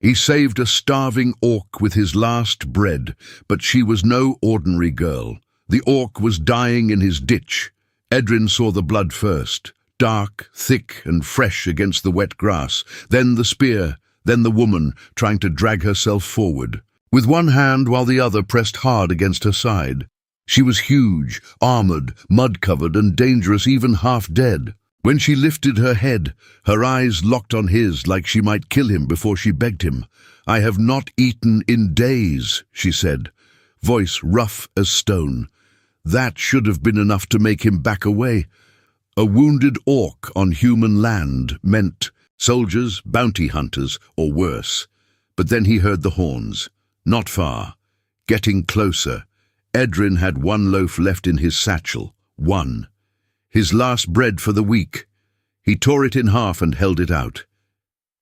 He saved a starving orc with his last bread, but she was no ordinary girl. The orc was dying in his ditch. Edrin saw the blood first, dark, thick and fresh against the wet grass, then the spear, then the woman trying to drag herself forward, with one hand while the other pressed hard against her side. She was huge, armored, mud-covered and dangerous, even half dead. When she lifted her head, her eyes locked on his like she might kill him before she begged him. "I have not eaten in days," she said, voice rough as stone. That should have been enough to make him back away. A wounded orc on human land meant soldiers, bounty hunters, or worse. But then he heard the horns. Not far. Getting closer. Edrin had one loaf left in his satchel. One. His last bread for the week. He tore it in half and held it out.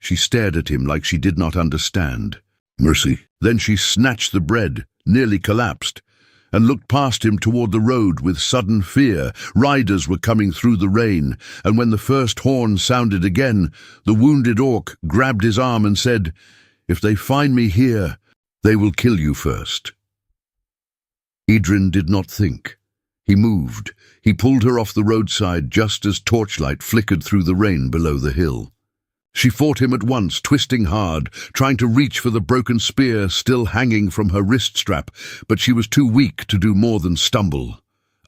She stared at him like she did not understand. "Mercy." Then she snatched the bread, nearly collapsed, and looked past him toward the road with sudden fear. Riders were coming through the rain, and when the first horn sounded again, the wounded orc grabbed his arm and said, "If they find me here, they will kill you first." Edrin did not think. He moved. He pulled her off the roadside just as torchlight flickered through the rain below the hill. She fought him at once, twisting hard, trying to reach for the broken spear still hanging from her wrist strap, but she was too weak to do more than stumble.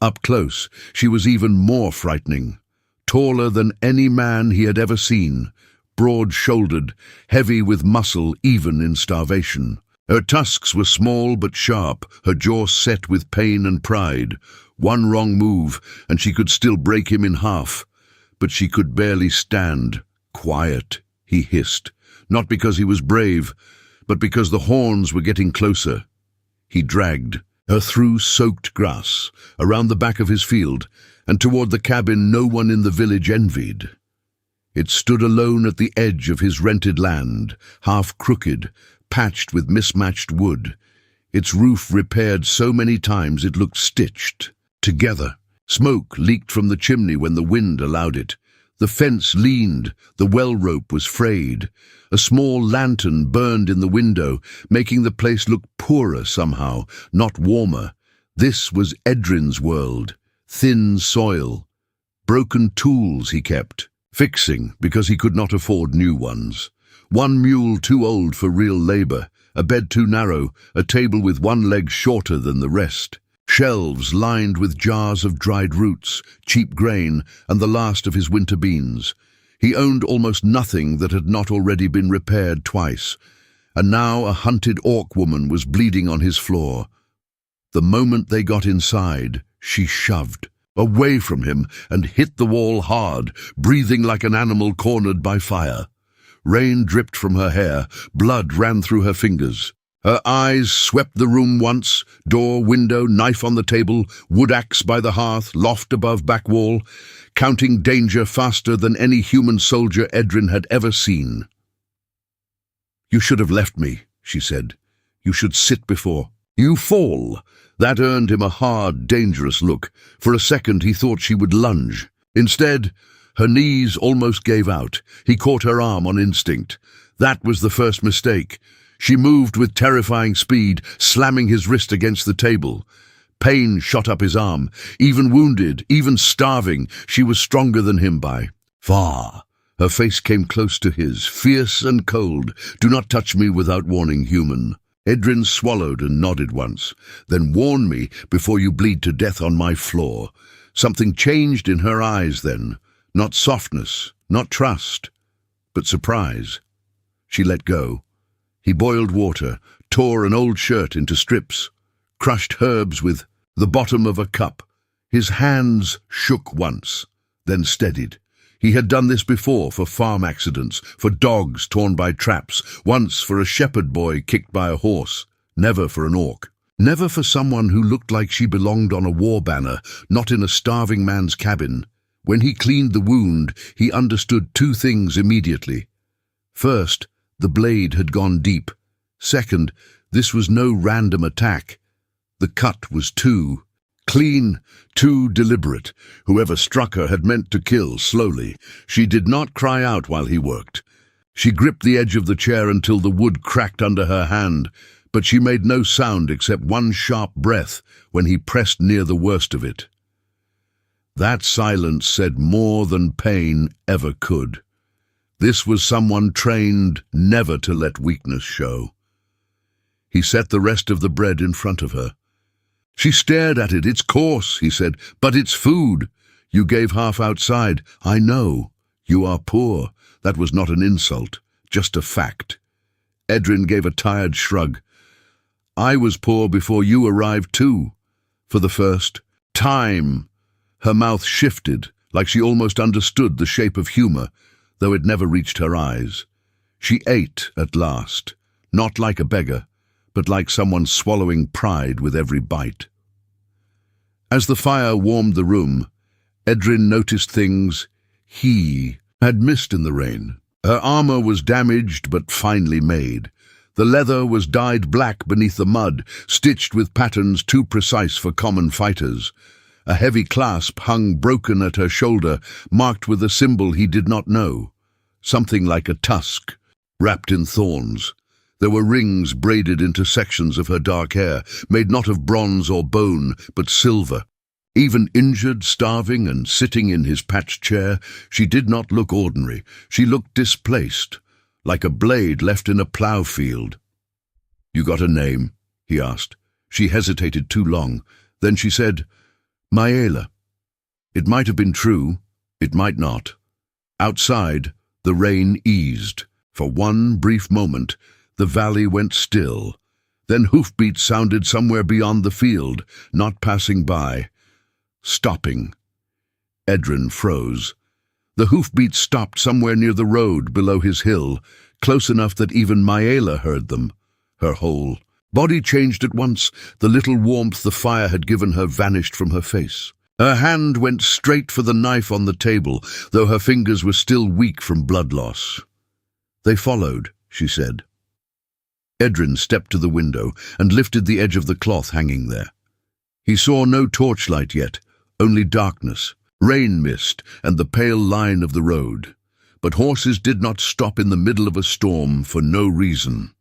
Up close, she was even more frightening. Taller than any man he had ever seen, broad-shouldered, heavy with muscle even in starvation. Her tusks were small but sharp, her jaw set with pain and pride. One wrong move, and she could still break him in half. But she could barely stand. "Quiet," he hissed, not because he was brave, but because the horns were getting closer. He dragged her through soaked grass, around the back of his field, and toward the cabin no one in the village envied. It stood alone at the edge of his rented land, half crooked, patched with mismatched wood, its roof repaired so many times it looked stitched together. Smoke leaked from the chimney when the wind allowed it. The fence leaned, the well rope was frayed. A small lantern burned in the window, making the place look poorer somehow, not warmer. This was Edrin's world. Thin soil. Broken tools he kept, fixing because he could not afford new ones. One mule too old for real labor, a bed too narrow, a table with one leg shorter than the rest. Shelves lined with jars of dried roots, cheap grain, and the last of his winter beans. He owned almost nothing that had not already been repaired twice, and now a hunted orc woman was bleeding on his floor. The moment they got inside, she shoved away from him and hit the wall hard, breathing like an animal cornered by fire. Rain dripped from her hair, blood ran through her fingers. Her eyes swept the room once, door, window, knife on the table, wood axe by the hearth, loft above back wall, counting danger faster than any human soldier Edrin had ever seen. "You should have left me," she said. "You should sit before you fall." That earned him a hard, dangerous look. For a second he thought she would lunge. Instead, her knees almost gave out. He caught her arm on instinct. That was the first mistake. She moved with terrifying speed, slamming his wrist against the table. Pain shot up his arm. Even wounded, even starving, she was stronger than him by far. Her face came close to his, fierce and cold. "Do not touch me without warning, human." Edrin swallowed and nodded once. "Then warn me before you bleed to death on my floor." Something changed in her eyes then. Not softness, not trust, but surprise. She let go. He boiled water, tore an old shirt into strips, crushed herbs with the bottom of a cup. His hands shook once, then steadied. He had done this before for farm accidents, for dogs torn by traps, once for a shepherd boy kicked by a horse, never for an orc. Never for someone who looked like she belonged on a war banner, not in a starving man's cabin. When he cleaned the wound, he understood two things immediately. First, the blade had gone deep. Second, this was no random attack. The cut was too clean, too deliberate. Whoever struck her had meant to kill slowly. She did not cry out while he worked. She gripped the edge of the chair until the wood cracked under her hand, but she made no sound except one sharp breath when he pressed near the worst of it. That silence said more than pain ever could. This was someone trained never to let weakness show. He set the rest of the bread in front of her. She stared at it. "It's coarse," he said, "but it's food. You gave half outside. I know. You are poor." That was not an insult, just a fact. Edrin gave a tired shrug. "I was poor before you arrived too. For the first time." Her mouth shifted, like she almost understood the shape of humor, though it never reached her eyes. She ate at last, not like a beggar, but like someone swallowing pride with every bite. As the fire warmed the room, Edrin noticed things he had missed in the rain. Her armor was damaged but finely made. The leather was dyed black beneath the mud, stitched with patterns too precise for common fighters. A heavy clasp hung broken at her shoulder, marked with a symbol he did not know. Something like a tusk, wrapped in thorns. There were rings braided into sections of her dark hair, made not of bronze or bone, but silver. Even injured, starving, and sitting in his patched chair, she did not look ordinary. She looked displaced, like a blade left in a plough field. "You got a name?" he asked. She hesitated too long. Then she said, "Maela." It might have been true, it might not. Outside, the rain eased. For one brief moment, the valley went still. Then hoofbeats sounded somewhere beyond the field, not passing by. Stopping. Edrin froze. The hoofbeats stopped somewhere near the road below his hill, close enough that even Maela heard them. Her whole body changed at once. The little warmth the fire had given her vanished from her face. Her hand went straight for the knife on the table, though her fingers were still weak from blood loss. "They followed," she said. Edrin stepped to the window and lifted the edge of the cloth hanging there. He saw no torchlight yet, only darkness, rain mist, and the pale line of the road. But horses did not stop in the middle of a storm for no reason.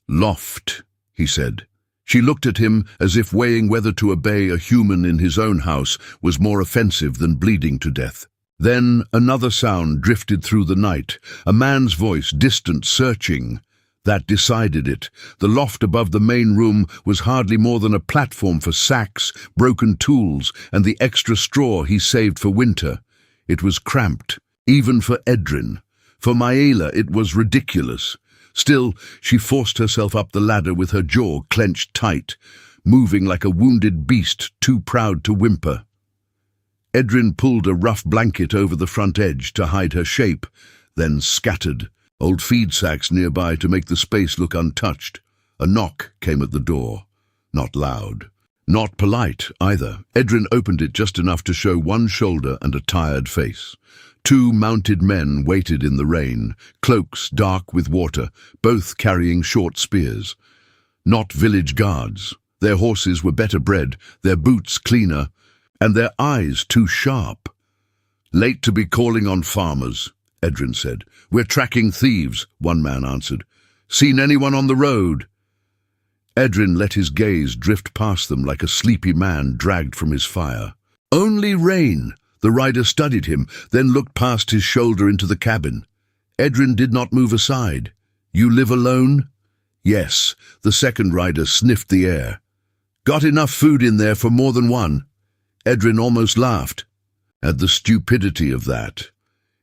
"Loft," he said. She looked at him as if weighing whether to obey a human in his own house was more offensive than bleeding to death. Then another sound drifted through the night, a man's voice, distant, searching. That decided it. The loft above the main room was hardly more than a platform for sacks, broken tools, and the extra straw he saved for winter. It was cramped, even for Edrin. For Maela it was ridiculous. Still, she forced herself up the ladder with her jaw clenched tight, moving like a wounded beast too proud to whimper. Edrin pulled a rough blanket over the front edge to hide her shape, then scattered. Old feed sacks nearby to make the space look untouched. A knock came at the door. Not loud. Not polite, either. Edrin opened it just enough to show one shoulder and a tired face. Two mounted men waited in the rain, cloaks dark with water, both carrying short spears. Not village guards. Their horses were better bred, their boots cleaner, and their eyes too sharp. "Late to be calling on farmers," Edrin said. "We're tracking thieves," one man answered. "Seen anyone on the road?" Edrin let his gaze drift past them like a sleepy man dragged from his fire. "Only rain." The rider studied him, then looked past his shoulder into the cabin. Edrin did not move aside. "You live alone?" "Yes." The second rider sniffed the air. "Got enough food in there for more than one?" Edrin almost laughed at the stupidity of that.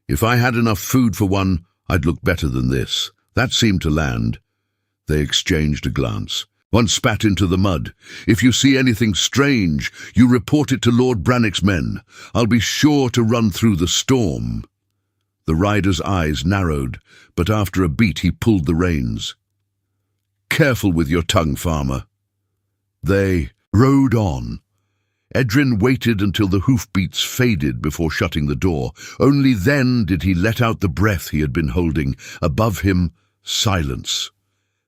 "If I had enough food for one, I'd look better than this." That seemed to land. They exchanged a glance. One spat into the mud. "If you see anything strange, you report it to Lord Brannock's men. I'll be sure to run through the storm." The rider's eyes narrowed, but after a beat he pulled the reins. "Careful with your tongue, farmer." They rode on. Edrin waited until the hoofbeats faded before shutting the door. Only then did he let out the breath he had been holding. Above him, silence.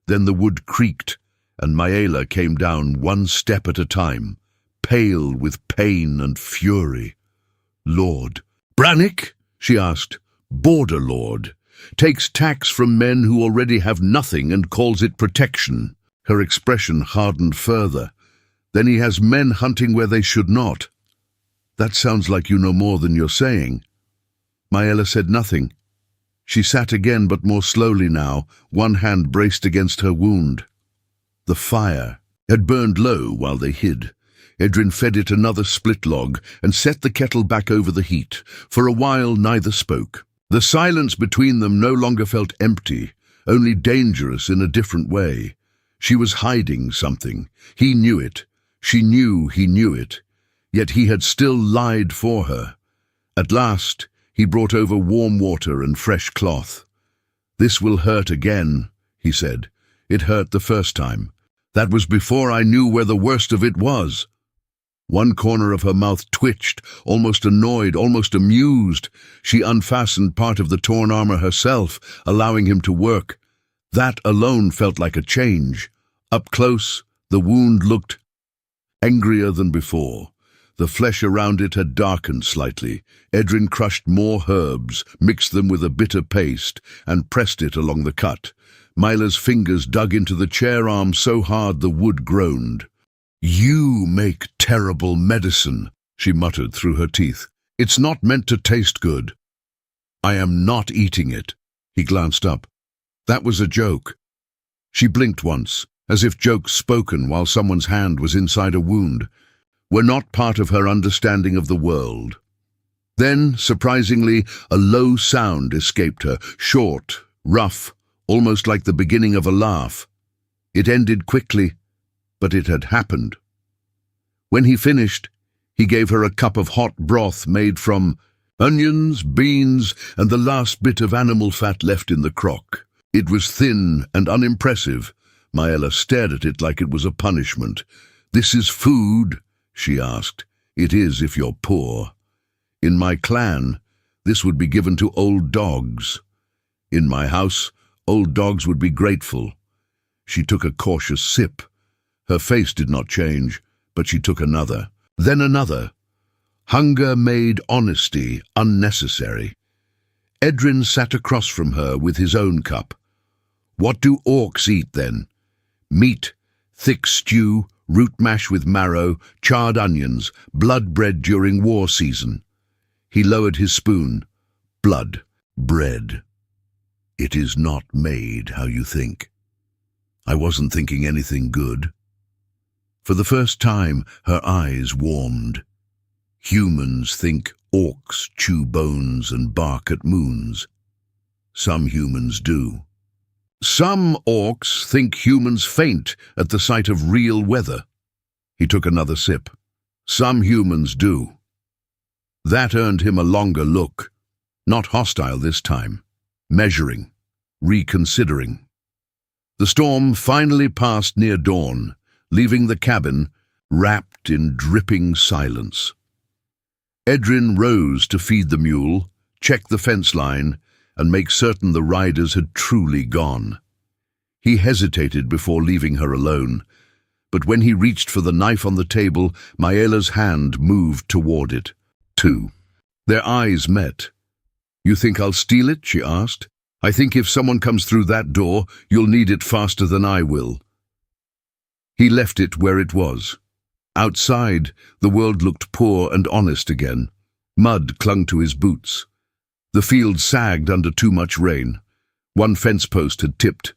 Then the wood creaked, and Maela came down one step at a time, pale with pain and fury. "Lord Brannock?" she asked. "Border Lord." Takes tax from men who already have nothing and calls it protection. Her expression hardened further. Then he has men hunting where they should not. That sounds like you know more than you're saying. Maela said nothing. She sat again, but more slowly now, one hand braced against her wound. The fire had burned low while they hid. Edrin fed it another split log and set the kettle back over the heat. For a while neither spoke. The silence between them no longer felt empty, only dangerous in a different way. She was hiding something. He knew it. She knew he knew it. Yet he had still lied for her. At last, he brought over warm water and fresh cloth. "This will hurt again," he said. "It hurt the first time. That was before I knew where the worst of it was." One corner of her mouth twitched, almost annoyed, almost amused. She unfastened part of the torn armor herself, allowing him to work. That alone felt like a change. Up close, the wound looked angrier than before. The flesh around it had darkened slightly. Edrin crushed more herbs, mixed them with a bitter paste, and pressed it along the cut. Myla's fingers dug into the chair arm so hard the wood groaned. "You make terrible medicine," she muttered through her teeth. "It's not meant to taste good." "I am not eating it." He glanced up. That was a joke. She blinked once, as if jokes spoken while someone's hand was inside a wound were not part of her understanding of the world. Then, surprisingly, a low sound escaped her, short, rough, almost like the beginning of a laugh. It ended quickly, but it had happened. When he finished, he gave her a cup of hot broth made from onions, beans, and the last bit of animal fat left in the crock. It was thin and unimpressive. Maela stared at it like it was a punishment. "This is food?" she asked. "It is if you're poor. In my clan, this would be given to old dogs. In my house, old dogs would be grateful." She took a cautious sip. Her face did not change, but she took another, then another. Hunger made honesty unnecessary. Edrin sat across from her with his own cup. "What do orcs eat, then?" "Meat, thick stew, root mash with marrow, charred onions, blood bread during war season." He lowered his spoon. "Blood, bread. It is not made how you think." I wasn't thinking anything good. For the first time, her eyes warmed. Humans think orcs chew bones and bark at moons. Some humans do. Some orcs think humans faint at the sight of real weather. He took another sip. Some humans do. That earned him a longer look. Not hostile this time. Measuring. Reconsidering. The storm finally passed near dawn, leaving the cabin wrapped in dripping silence. Edrin rose to feed the mule, check the fence line, and make certain the riders had truly gone. He hesitated before leaving her alone, but when he reached for the knife on the table, Maela's hand moved toward it, too. Their eyes met. "You think I'll steal it?" she asked. "I think if someone comes through that door, you'll need it faster than I will." He left it where it was. Outside, the world looked poor and honest again. Mud clung to his boots. The field sagged under too much rain. One fence post had tipped.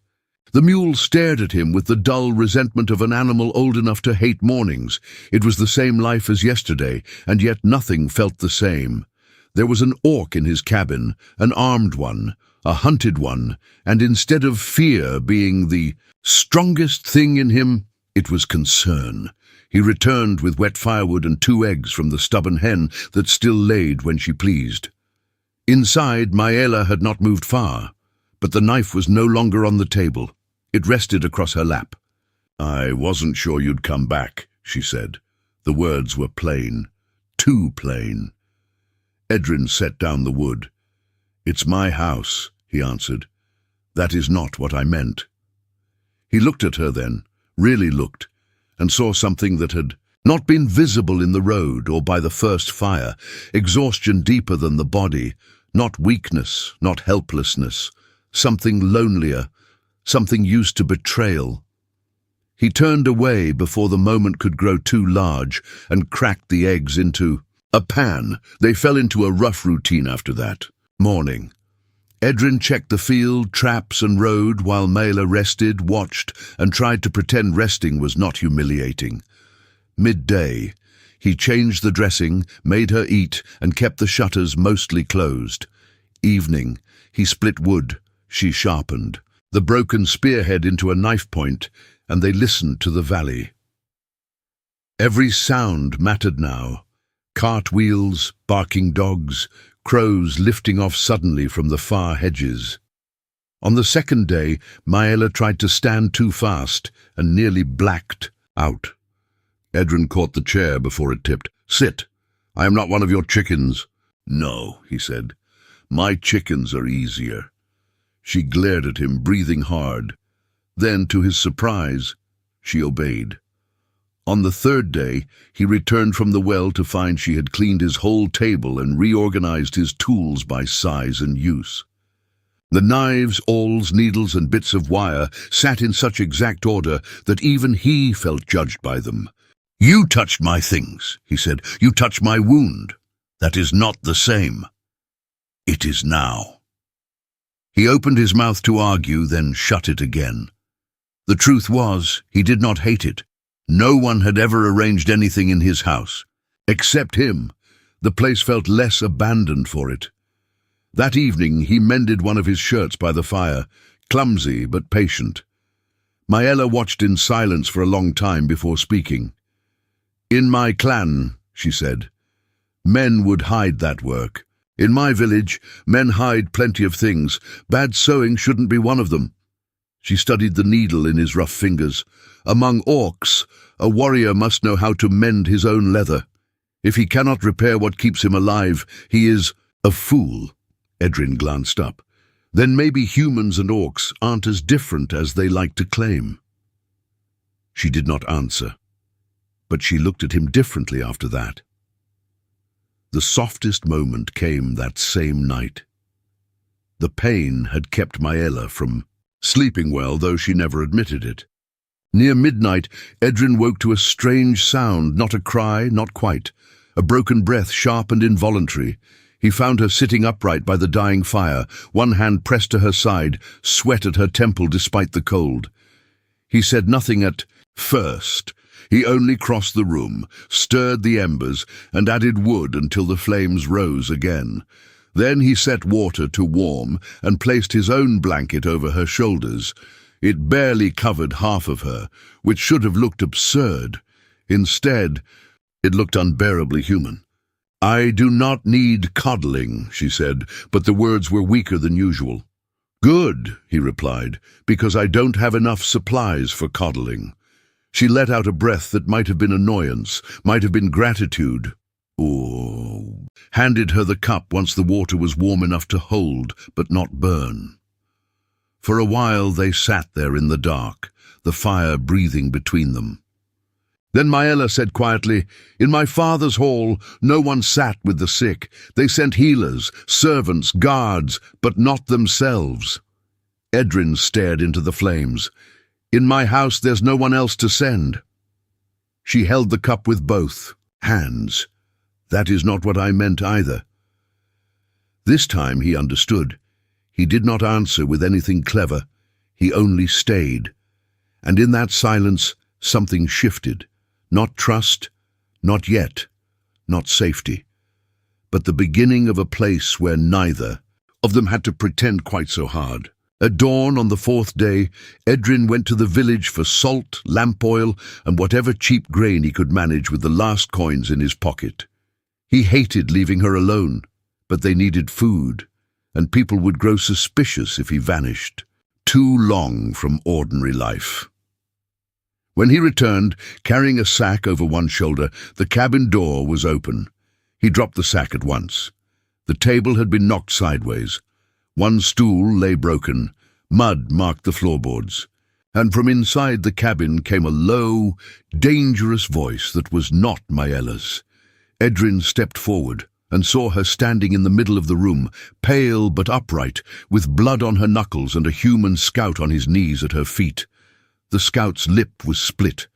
The mule stared at him with the dull resentment of an animal old enough to hate mornings. It was the same life as yesterday, and yet nothing felt the same. There was an orc in his cabin, an armed one, a hunted one, and instead of fear being the strongest thing in him, it was concern. He returned with wet firewood and 2 eggs from the stubborn hen that still laid when she pleased. Inside, Maela had not moved far, but the knife was no longer on the table. It rested across her lap. "I wasn't sure you'd come back," she said. The words were plain, too plain. Edrin set down the wood. "It's my house," he answered. "That is not what I meant." He looked at her then, really looked, and saw something that had not been visible in the road or by the first fire, exhaustion deeper than the body, Not weakness, not helplessness. Something lonelier, something used to betrayal. He turned away before the moment could grow too large and cracked the eggs into a pan. They fell into a rough routine after that. Morning. Edrin checked the field, traps and road while Mayla rested, watched, and tried to pretend resting was not humiliating. Midday. He changed the dressing, made her eat, and kept the shutters mostly closed. Evening. He split wood. She sharpened the broken spearhead into a knife point, and they listened to the valley. Every sound mattered now. Cartwheels, barking dogs, crows lifting off suddenly from the far hedges. On the second day, Mayla tried to stand too fast and nearly blacked out. Edrin caught the chair before it tipped. "Sit. I am not one of your chickens." "No," he said. "My chickens are easier." She glared at him, breathing hard. Then, to his surprise, she obeyed. On the third day, he returned from the well to find she had cleaned his whole table and reorganized his tools by size and use. The knives, awls, needles, and bits of wire sat in such exact order that even he felt judged by them. "You touched my things," he said. "You touched my wound. That is not the same. It is now." He opened his mouth to argue, then shut it again. The truth was, he did not hate it. No one had ever arranged anything in his house. Except him. The place felt less abandoned for it. That evening he mended one of his shirts by the fire, clumsy but patient. Mayla watched in silence for a long time before speaking. "In my clan," she said, "men would hide that work. In my village, men hide plenty of things. Bad sewing shouldn't be one of them." She studied the needle in his rough fingers. "Among orcs, a warrior must know how to mend his own leather. If he cannot repair what keeps him alive, he is a fool." Edrin glanced up. "Then maybe humans and orcs aren't as different as they like to claim." She did not answer, but she looked at him differently after that. The softest moment came that same night. The pain had kept Mayla from sleeping well, though she never admitted it. Near midnight, Edrin woke to a strange sound, not a cry, not quite. A broken breath, sharp and involuntary. He found her sitting upright by the dying fire, one hand pressed to her side, sweat at her temple despite the cold. He said nothing at first. He only crossed the room, stirred the embers, and added wood until the flames rose again. Then he set water to warm and placed his own blanket over her shoulders. It barely covered half of her, which should have looked absurd. Instead, it looked unbearably human. "I do not need coddling," she said, but the words were weaker than usual. "Good," he replied, "because I don't have enough supplies for coddling." She let out a breath that might have been annoyance, might have been gratitude. "Oh." Handed her the cup once the water was warm enough to hold, but not burn. For a while they sat there in the dark, the fire breathing between them. Then Mayla said quietly, "In my father's hall, no one sat with the sick. They sent healers, servants, guards, but not themselves." Edrin stared into the flames. "In my house, there's no one else to send." She held the cup with both hands. "That is not what I meant either." This time he understood. He did not answer with anything clever. He only stayed. And in that silence, something shifted. Not trust, not yet, not safety, but the beginning of a place where neither of them had to pretend quite so hard. At dawn on the fourth day, Edrin went to the village for salt, lamp oil, and whatever cheap grain he could manage with the last coins in his pocket. He hated leaving her alone, but they needed food, and people would grow suspicious if he vanished. Too long from ordinary life. When he returned, carrying a sack over one shoulder, the cabin door was open. He dropped the sack at once. The table had been knocked sideways. One stool lay broken. Mud marked the floorboards. And from inside the cabin came a low, dangerous voice that was not Mayla's. Edrin stepped forward. and saw her standing in the middle of the room, pale but upright, with blood on her knuckles and a human scout on his knees at her feet. The scout's lip was split.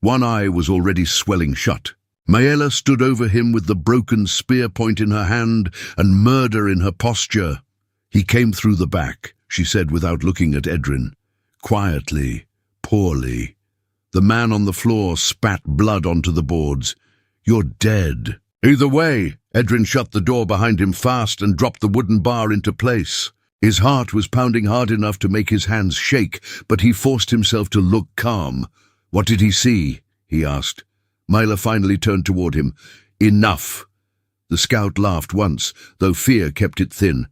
One eye was already swelling shut. Maela stood over him with the broken spear point in her hand and murder in her posture. "He came through the back," she said without looking at Edrin. Quietly, poorly. The man on the floor spat blood onto the boards. "You're dead." "Either way," Edrin shut the door behind him fast and dropped the wooden bar into place. His heart was pounding hard enough to make his hands shake, but he forced himself to look calm. "What did he see?" he asked. Maela finally turned toward him. "Enough." The scout laughed once, though fear kept it thin.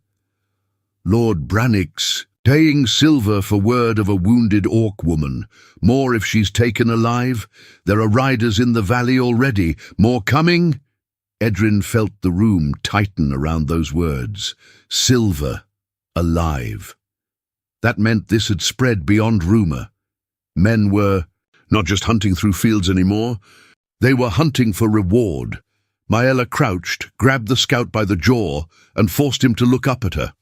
"Lord Brannick's paying silver for word of a wounded orc woman. More if she's taken alive. There are riders in the valley already. More coming?" Edrin felt the room tighten around those words. Silver. Alive. That meant this had spread beyond rumor. Men were not just hunting through fields anymore. They were hunting for reward. Maela crouched, grabbed the scout by the jaw, and forced him to look up at her.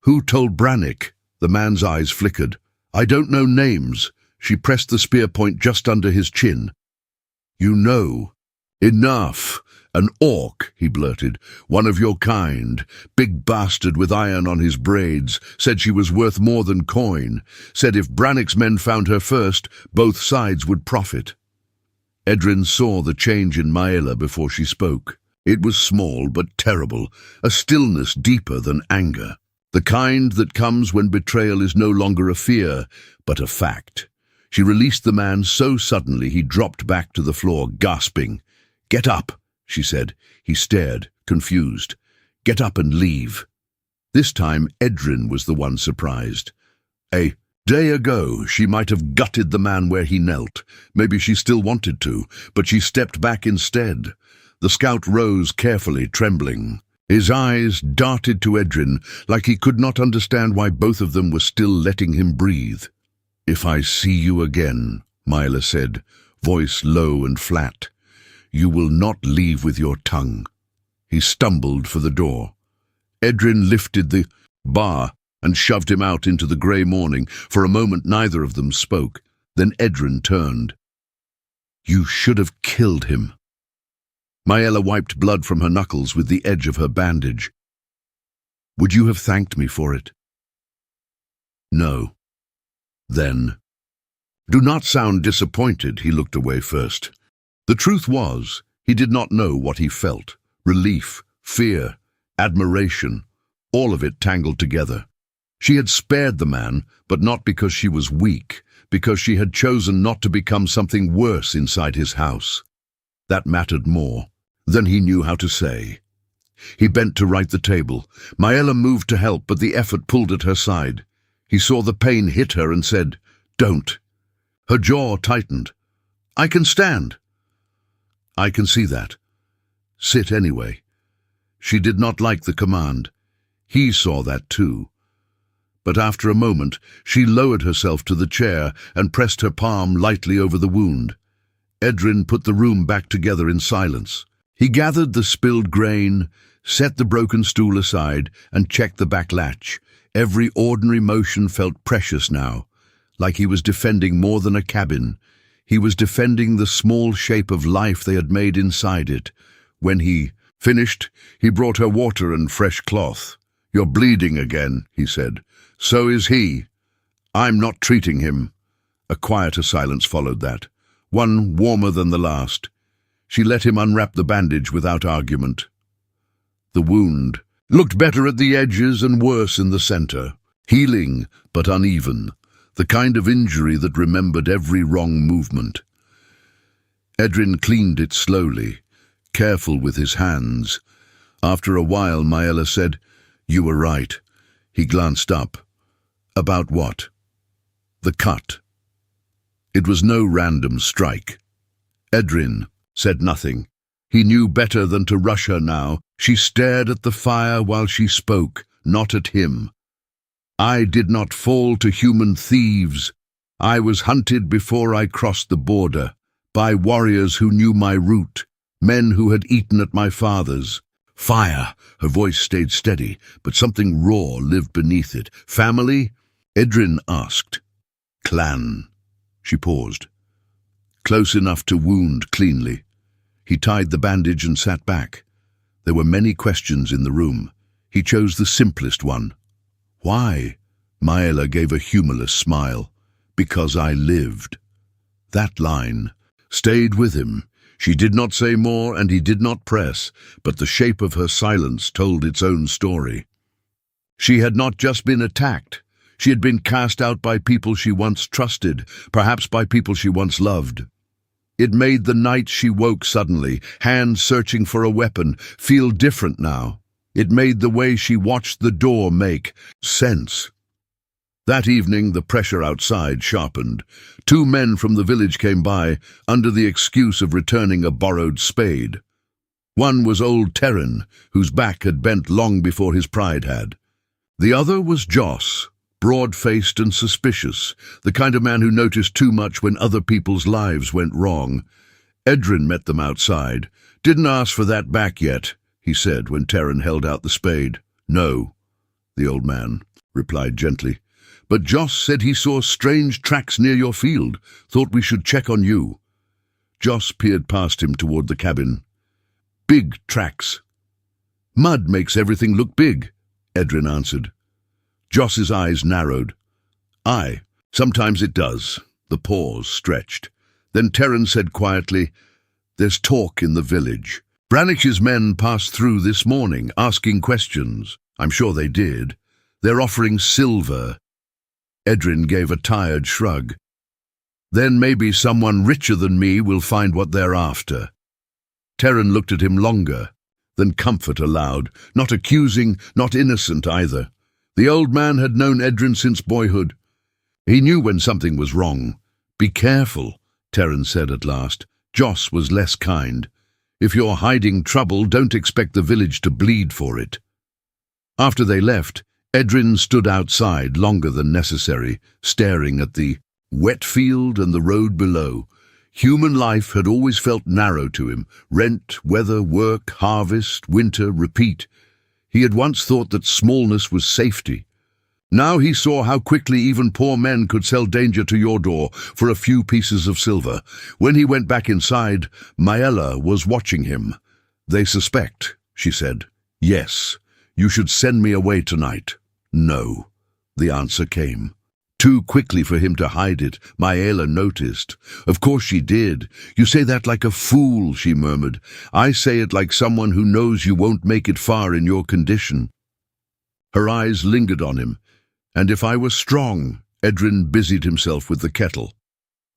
"Who told Brannick?" The man's eyes flickered. "I don't know names." She pressed the spear point just under his chin. "You know." "Enough. An orc," he blurted. "One of your kind. Big bastard with iron on his braids. Said she was worth more than coin. Said if Brannick's men found her first, both sides would profit." Edrin saw the change in Maela before she spoke. It was small but terrible, a stillness deeper than anger. The kind that comes when betrayal is no longer a fear, but a fact. She released the man so suddenly he dropped back to the floor, gasping. "Get up," she said. He stared, confused. "Get up and leave." This time Edrin was the one surprised. A day ago she might have gutted the man where he knelt. Maybe she still wanted to, but she stepped back instead. The scout rose carefully, trembling. His eyes darted to Edrin, like he could not understand why both of them were still letting him breathe. "If I see you again," Maela said, voice low and flat, "you will not leave with your tongue." He stumbled for the door. Edrin lifted the bar and shoved him out into the grey morning. For a moment neither of them spoke. Then Edrin turned. "You should have killed him." Maela wiped blood from her knuckles with the edge of her bandage. "Would you have thanked me for it?" "No." "Then." "Do not sound disappointed," he looked away first. The truth was, he did not know what he felt. Relief, fear, admiration, all of it tangled together. She had spared the man, but not because she was weak, because she had chosen not to become something worse inside his house. That mattered more than he knew how to say. He bent to right the table. Maela moved to help, but the effort pulled at her side. He saw the pain hit her and said, "Don't." Her jaw tightened. "I can stand." "I can see that. Sit anyway." She did not like the command. He saw that too. But after a moment, she lowered herself to the chair and pressed her palm lightly over the wound. Edrin put the room back together in silence. He gathered the spilled grain, set the broken stool aside, and checked the back latch. Every ordinary motion felt precious now, like he was defending more than a cabin. He was defending the small shape of life they had made inside it. When he finished, he brought her water and fresh cloth. "You're bleeding again," he said. "So is he. I'm not treating him." A quieter silence followed that, one warmer than the last. She let him unwrap the bandage without argument. The wound looked better at the edges and worse in the center. Healing, but uneven. The kind of injury that remembered every wrong movement. Edrin cleaned it slowly, careful with his hands. After a while, Maela said, "You were right." He glanced up. "About what?" "The cut." It was no random strike. Edrin said nothing. He knew better than to rush her now. She stared at the fire while she spoke, not at him. "I did not fall to human thieves. I was hunted before I crossed the border, by warriors who knew my route, men who had eaten at my father's. Fire! Her voice stayed steady, but something raw lived beneath it. Family? Edrin asked. Clan. She paused. Close enough to wound cleanly. He tied the bandage and sat back. There were many questions in the room. He chose the simplest one. Why? Maela gave a humorless smile. Because I lived. That line stayed with him. She did not say more and he did not press, but the shape of her silence told its own story. She had not just been attacked. She had been cast out by people she once trusted, perhaps by people she once loved. It made the night she woke suddenly, hands searching for a weapon, feel different now. It made the way she watched the door make sense. That evening, the pressure outside sharpened. 2 men from the village came by, under the excuse of returning a borrowed spade. One was old Terran, whose back had bent long before his pride had. The other was Joss, broad-faced and suspicious, the kind of man who noticed too much when other people's lives went wrong. Edrin met them outside. Didn't ask for that back yet, he said when Terran held out the spade. No, the old man replied gently. But Joss said he saw strange tracks near your field. Thought we should check on you. Joss peered past him toward the cabin. Big tracks. Mud makes everything look big, Edrin answered. Joss's eyes narrowed. Aye, sometimes it does. The pause stretched. Then Terran said quietly, There's talk in the village. Brannich's men passed through this morning, asking questions. I'm sure they did. They're offering silver. Edrin gave a tired shrug. Then maybe someone richer than me will find what they're after. Terran looked at him longer, then comfort aloud, not accusing, not innocent either. The old man had known Edrin since boyhood. He knew when something was wrong. Be careful, Terran said at last. Joss was less kind. If you're hiding trouble, don't expect the village to bleed for it. After they left, Edrin stood outside longer than necessary, staring at the wet field and the road below. Human life had always felt narrow to him. Rent, weather, work, harvest, winter, repeat. He had once thought that smallness was safety. Now he saw how quickly even poor men could sell danger to your door for a few pieces of silver. When he went back inside, Maela was watching him. They suspect, she said. Yes, you should send me away tonight. No, the answer came. Too quickly for him to hide it, Maela noticed. Of course she did. You say that like a fool, she murmured. I say it like someone who knows you won't make it far in your condition. Her eyes lingered on him. And if I were strong, Edrin busied himself with the kettle.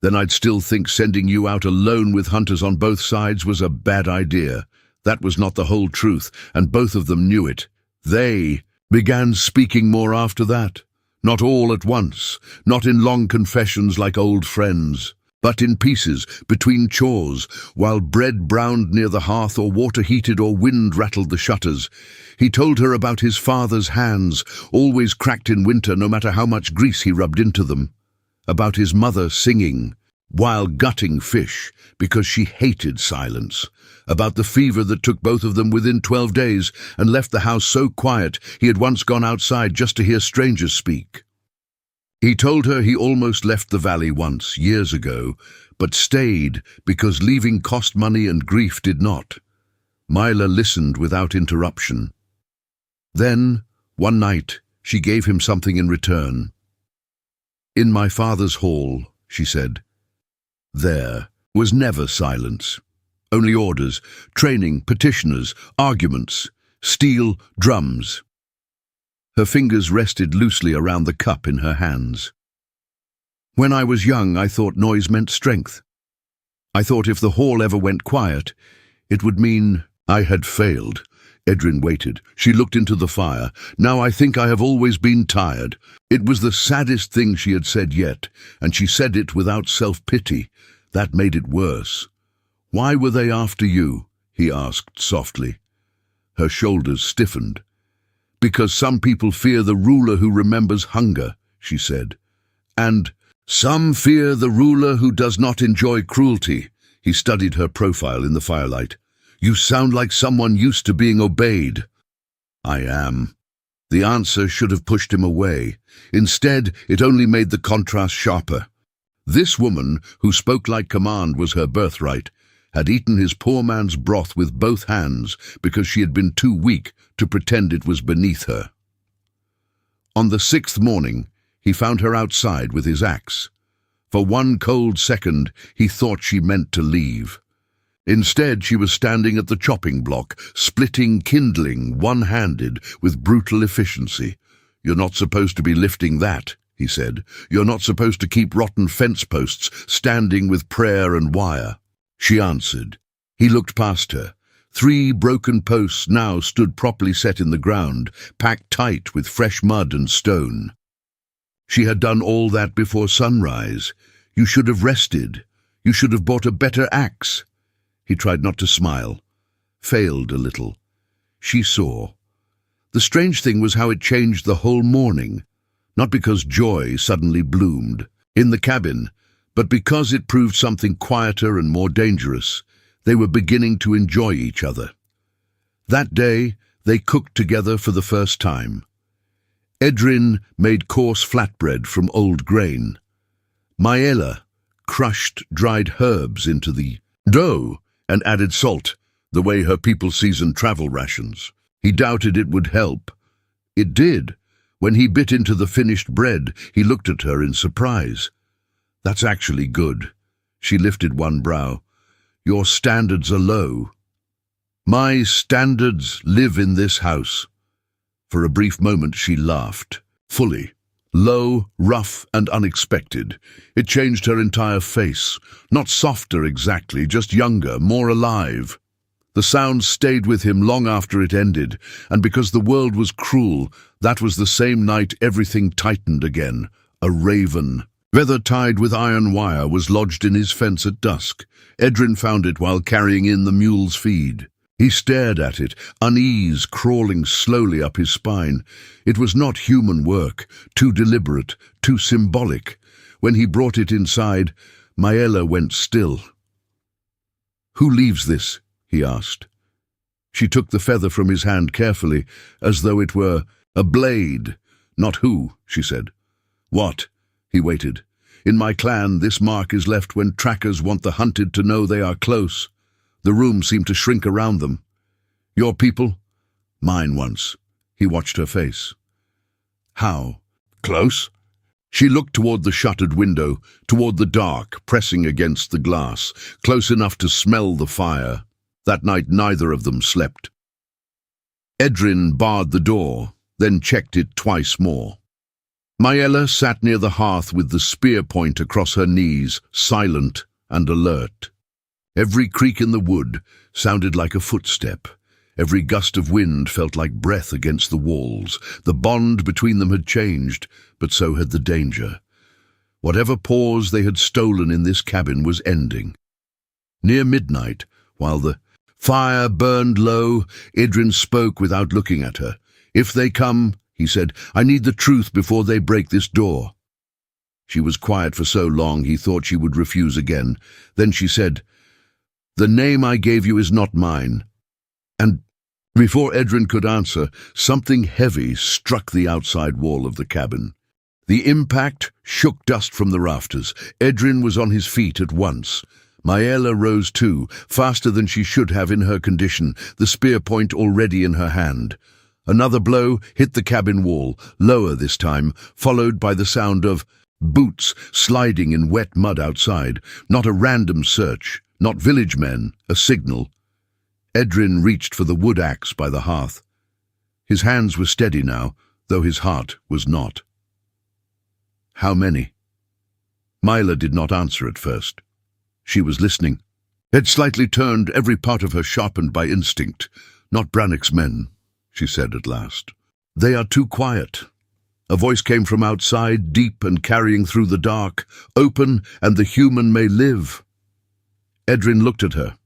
Then I'd still think sending you out alone with hunters on both sides was a bad idea. That was not the whole truth, and both of them knew it. They began speaking more after that. Not all at once, not in long confessions like old friends, but in pieces, between chores, while bread browned near the hearth or water heated or wind rattled the shutters. He told her about his father's hands, always cracked in winter no matter how much grease he rubbed into them. About his mother singing, while gutting fish, because she hated silence. About the fever that took both of them within 12 days and left the house so quiet he had once gone outside just to hear strangers speak. He told her he almost left the valley once, years ago, but stayed because leaving cost money and grief did not. Maela listened without interruption. Then, one night, she gave him something in return. In my father's hall, she said, there was never silence. Only orders, training, petitioners, arguments, steel drums. Her fingers rested loosely around the cup in her hands. When I was young, I thought noise meant strength. I thought if the hall ever went quiet, it would mean I had failed. Edrin waited. She looked into the fire. Now I think I have always been tired. It was the saddest thing she had said yet, and she said it without self-pity. That made it worse. Why were they after you? He asked softly. Her shoulders stiffened. Because some people fear the ruler who remembers hunger, she said. And some fear the ruler who does not enjoy cruelty. He studied her profile in the firelight. You sound like someone used to being obeyed." "I am." The answer should have pushed him away. Instead, it only made the contrast sharper. This woman, who spoke like command was her birthright, had eaten his poor man's broth with both hands because she had been too weak to pretend it was beneath her. On the 6th morning, he found her outside with his axe. For one cold second, he thought she meant to leave. Instead, she was standing at the chopping block, splitting kindling, one-handed, with brutal efficiency. "You're not supposed to be lifting that," he said. "You're not supposed to keep rotten fence posts standing with prayer and wire." She answered. He looked past her. 3 broken posts now stood properly set in the ground, packed tight with fresh mud and stone. She had done all that before sunrise. "You should have rested. You should have bought a better axe." He tried not to smile, failed a little. She saw. The strange thing was how it changed the whole morning, not because joy suddenly bloomed in the cabin, but because it proved something quieter and more dangerous. They were beginning to enjoy each other. That day, they cooked together for the first time. Edrin made coarse flatbread from old grain. Maela crushed dried herbs into the dough and added salt, the way her people seasoned travel rations. He doubted it would help. It did. When he bit into the finished bread, he looked at her in surprise. "That's actually good." She lifted one brow. "Your standards are low." "My standards live in this house." For a brief moment she laughed, fully. Low, rough, and unexpected. It changed her entire face. Not softer exactly, just younger, more alive. The sound stayed with him long after it ended, and because the world was cruel, that was the same night everything tightened again. A raven, feather tied with iron wire, was lodged in his fence at dusk. Edrin found it while carrying in the mule's feed. He stared at it, unease crawling slowly up his spine. It was not human work, too deliberate, too symbolic. When he brought it inside, Maela went still. "Who leaves this?" he asked. She took the feather from his hand carefully, as though it were a blade. "Not who," she said. "What?" He waited. "In my clan, this mark is left when trackers want the hunted to know they are close." The room seemed to shrink around them. "Your people?" "Mine once." He watched her face. "How? Close?" She looked toward the shuttered window, toward the dark, pressing against the glass, close enough to smell the fire. That night neither of them slept. Edrin barred the door, then checked it twice more. Maela sat near the hearth with the spear point across her knees, silent and alert. Every creak in the wood sounded like a footstep. Every gust of wind felt like breath against the walls. The bond between them had changed, but so had the danger. Whatever pause they had stolen in this cabin was ending. Near midnight, while the fire burned low, Edrin spoke without looking at her. "If they come," he said, "I need the truth before they break this door." She was quiet for so long he thought she would refuse again. Then she said, "The name I gave you is not mine." And before Edrin could answer, something heavy struck the outside wall of the cabin. The impact shook dust from the rafters. Edrin was on his feet at once. Maela rose too, faster than she should have in her condition, the spear point already in her hand. Another blow hit the cabin wall, lower this time, followed by the sound of boots sliding in wet mud outside. Not a random search. Not village men, a signal. Edrin reached for the wood axe by the hearth. His hands were steady now, though his heart was not. "How many?" Maela did not answer at first. She was listening. Head slightly turned, every part of her sharpened by instinct. "Not Brannock's men," she said at last. "They are too quiet." A voice came from outside, deep and carrying through the dark. "Open, and the human may live." Edrin looked at her.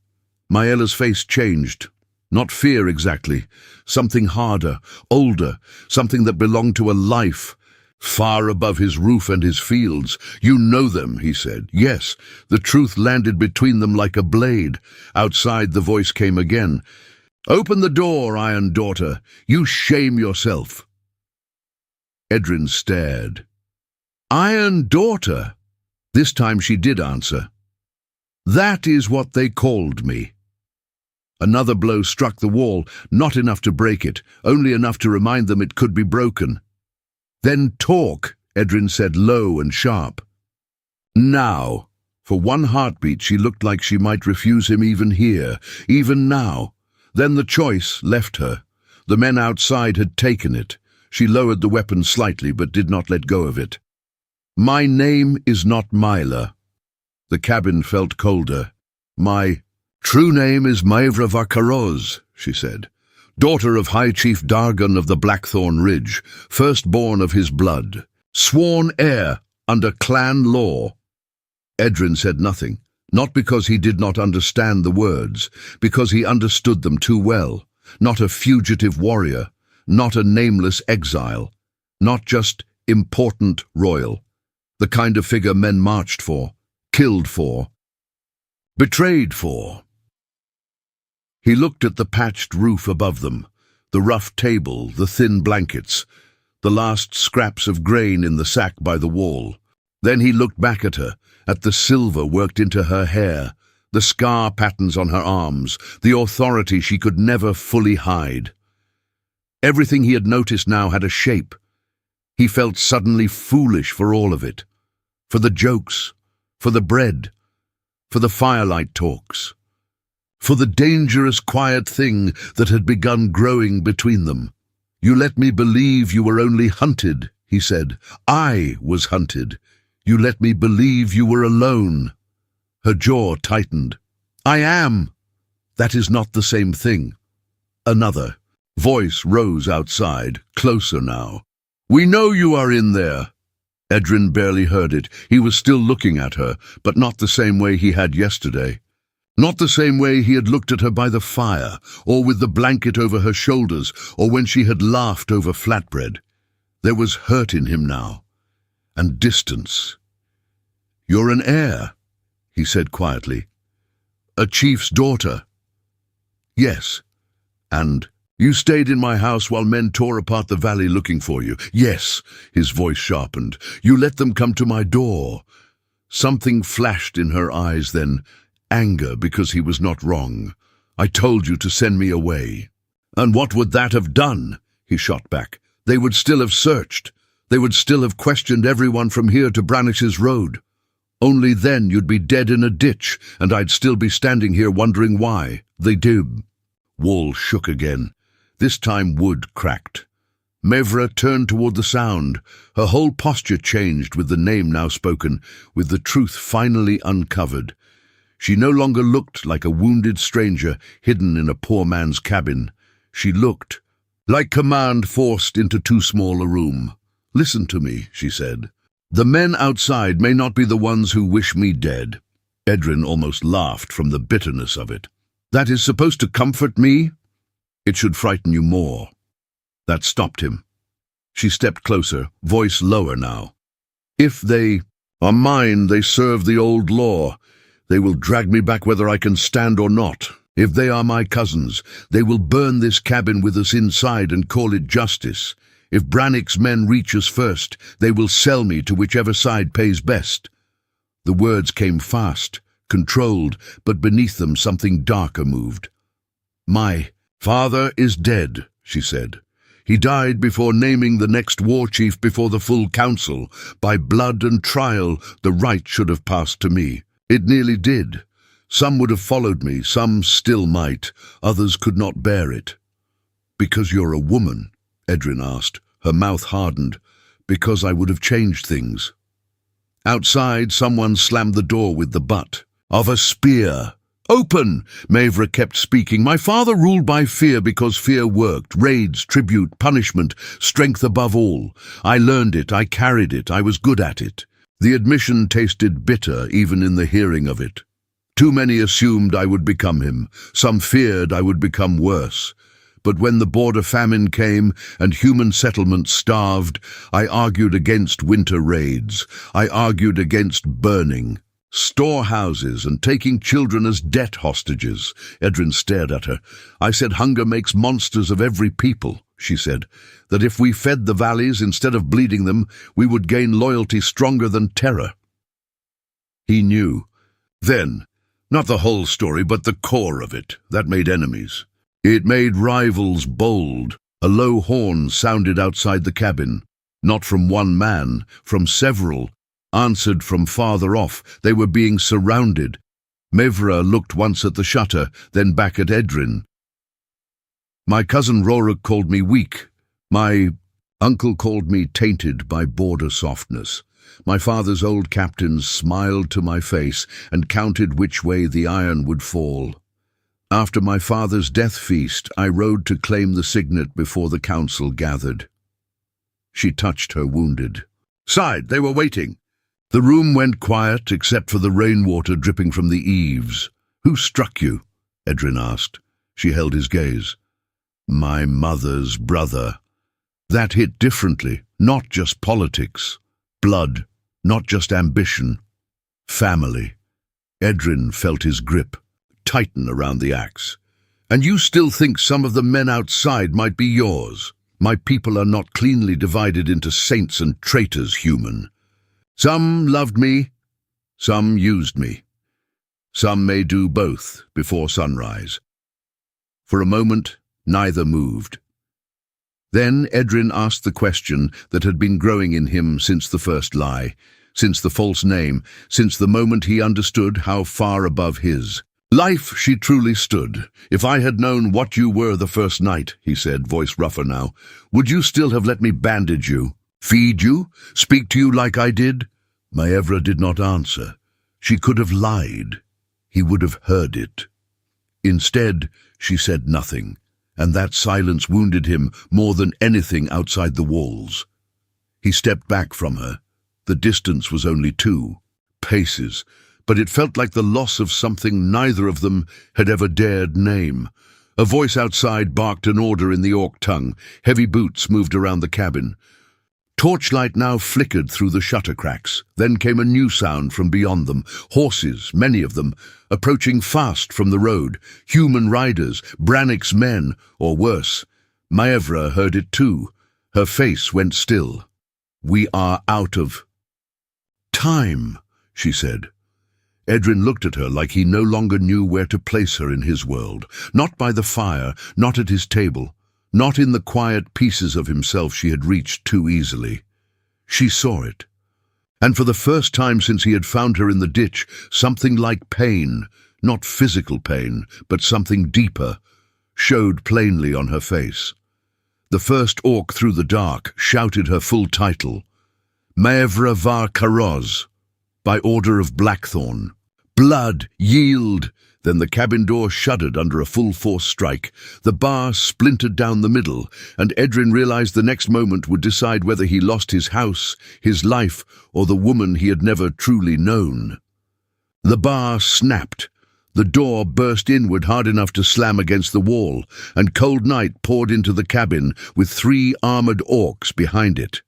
Maela's face changed. Not fear exactly. Something harder, older, something that belonged to a life. far above his roof and his fields. You know them, he said. Yes, the truth landed between them like a blade. Outside the voice came again. Open the door, Iron Daughter. You shame yourself. Edrin stared. Iron Daughter? This time she did answer. That is what they called me. Another blow struck the wall, not enough to break it, only enough to remind them it could be broken. Then talk, Edrin said, low and sharp. Now. For one heartbeat she looked like she might refuse him even here, even now. Then the choice left her. The men outside had taken it. She lowered the weapon slightly but did not let go of it. My name is not Myla. The cabin felt colder. My true name is Maevra Vakaroz, she said. Daughter of High Chief Dargon of the Blackthorn Ridge, firstborn of his blood, sworn heir under clan law. Edrin said nothing, not because he did not understand the words, because he understood them too well. Not a fugitive warrior, not a nameless exile, not just important royal, the kind of figure men marched for, killed for, betrayed for. He looked at the patched roof above them, the rough table, the thin blankets, the last scraps of grain in the sack by the wall. Then he looked back at her, at the silver worked into her hair, the scar patterns on her arms, the authority she could never fully hide. Everything he had noticed now had a shape. He felt suddenly foolish for all of it, for the jokes, for the bread, for the firelight talks, for the dangerous quiet thing that had begun growing between them. You let me believe you were only hunted, he said. I was hunted. You let me believe you were alone. Her jaw tightened. I am. That is not the same thing. Another voice rose outside, closer now. We know you are in there. Edrin barely heard it. He was still looking at her, but not the same way he had yesterday. Not the same way he had looked at her by the fire, or with the blanket over her shoulders, or when she had laughed over flatbread. There was hurt in him now, and distance. You're an heir, he said quietly. A chief's daughter. Yes. And you stayed in my house while men tore apart the valley looking for you. Yes, his voice sharpened. You let them come to my door. Something flashed in her eyes then, anger because he was not wrong. I told you to send me away. And what would that have done? He shot back. They would still have searched. They would still have questioned everyone from here to Branish's Road. Only then you'd be dead in a ditch, and I'd still be standing here wondering why. They did. Wall shook again. This time wood cracked. Maevra turned toward the sound. Her whole posture changed with the name now spoken, with the truth finally uncovered. She no longer looked like a wounded stranger hidden in a poor man's cabin. She looked like command forced into too small a room. Listen to me, she said. The men outside may not be the ones who wish me dead. Edrin almost laughed from the bitterness of it. That is supposed to comfort me? It should frighten you more. That stopped him. She stepped closer, voice lower now. If they are mine, they serve the old law. They will drag me back whether I can stand or not. If they are my cousins, they will burn this cabin with us inside and call it justice. If Brannick's men reach us first, they will sell me to whichever side pays best. The words came fast, controlled, but beneath them something darker moved. My father is dead, she said. He died before naming the next war chief before the full council. By blood and trial, the right should have passed to me. It nearly did. Some would have followed me, some still might, others could not bear it. Because you're a woman, Edrin asked, her mouth hardened. Because I would have changed things. Outside, someone slammed the door with the butt of a spear. Open! Maevra kept speaking. My father ruled by fear because fear worked. Raids, tribute, punishment, strength above all. I learned it, I carried it, I was good at it. The admission tasted bitter even in the hearing of it. Too many assumed I would become him. Some feared I would become worse. But when the border famine came and human settlements starved, I argued against winter raids. I argued against burning storehouses and taking children as debt hostages. Edrin stared at her. I said hunger makes monsters of every people, she said, that if we fed the valleys instead of bleeding them, we would gain loyalty stronger than terror. He knew. Then, not the whole story, but the core of it, that made enemies. It made rivals bold. A low horn sounded outside the cabin. Not from one man, from several. Answered from farther off. They were being surrounded. Maevra looked once at the shutter, then back at Edrin. My cousin Roruk called me weak. My uncle called me tainted by border softness. My father's old captains smiled to my face and counted which way the iron would fall. After my father's death feast, I rode to claim the signet before the council gathered. She touched her wounded side. They were waiting. The room went quiet except for the rainwater dripping from the eaves. Who struck you? Edrin asked. She held his gaze. My mother's brother. That hit differently, not just politics. Blood, not just ambition. Family. Edrin felt his grip tighten around the axe. And you still think some of the men outside might be yours? My people are not cleanly divided into saints and traitors, human. Some loved me, some used me. Some may do both before sunrise. For a moment, neither moved. Then Edrin asked the question that had been growing in him since the first lie, since the false name, since the moment he understood how far above his life she truly stood. If I had known what you were the first night, he said, voice rougher now, would you still have let me bandage you? Feed you? Speak to you like I did? Maevra did not answer. She could have lied. He would have heard it. Instead, she said nothing, and that silence wounded him more than anything outside the walls. He stepped back from her. The distance was only 2 paces, but it felt like the loss of something neither of them had ever dared name. A voice outside barked an order in the Orc tongue. Heavy boots moved around the cabin. Torchlight now flickered through the shutter cracks. Then came a new sound from beyond them. Horses, many of them, approaching fast from the road. Human riders, Brannick's men, or worse. Maevra heard it too. Her face went still. We are out of time, she said. Edrin looked at her like he no longer knew where to place her in his world. Not by the fire, not at his table. Not in the quiet pieces of himself she had reached too easily. She saw it. And for the first time since he had found her in the ditch, something like pain, not physical pain, but something deeper, showed plainly on her face. The first orc through the dark shouted her full title, Maevra var Karoz, by order of Blackthorn. Blood, yield! Then the cabin door shuddered under a full-force strike. The bar splintered down the middle, and Edrin realized the next moment would decide whether he lost his house, his life, or the woman he had never truly known. The bar snapped. The door burst inward hard enough to slam against the wall, and cold night poured into the cabin with 3 armored orcs behind it.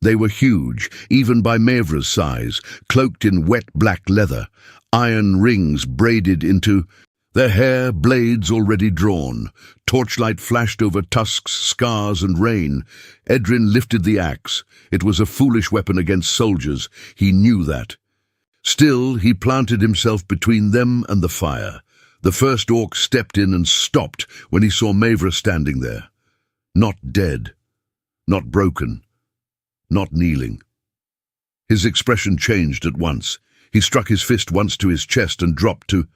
They were huge, even by Maevra's size, cloaked in wet black leather, iron rings braided into their hair, blades already drawn. Torchlight flashed over tusks, scars, and rain. Edrin lifted the axe. It was a foolish weapon against soldiers. He knew that. Still, he planted himself between them and the fire. The first orc stepped in and stopped when he saw Maevra standing there. Not dead, not broken, not kneeling. His expression changed at once. He struck his fist once to his chest and dropped to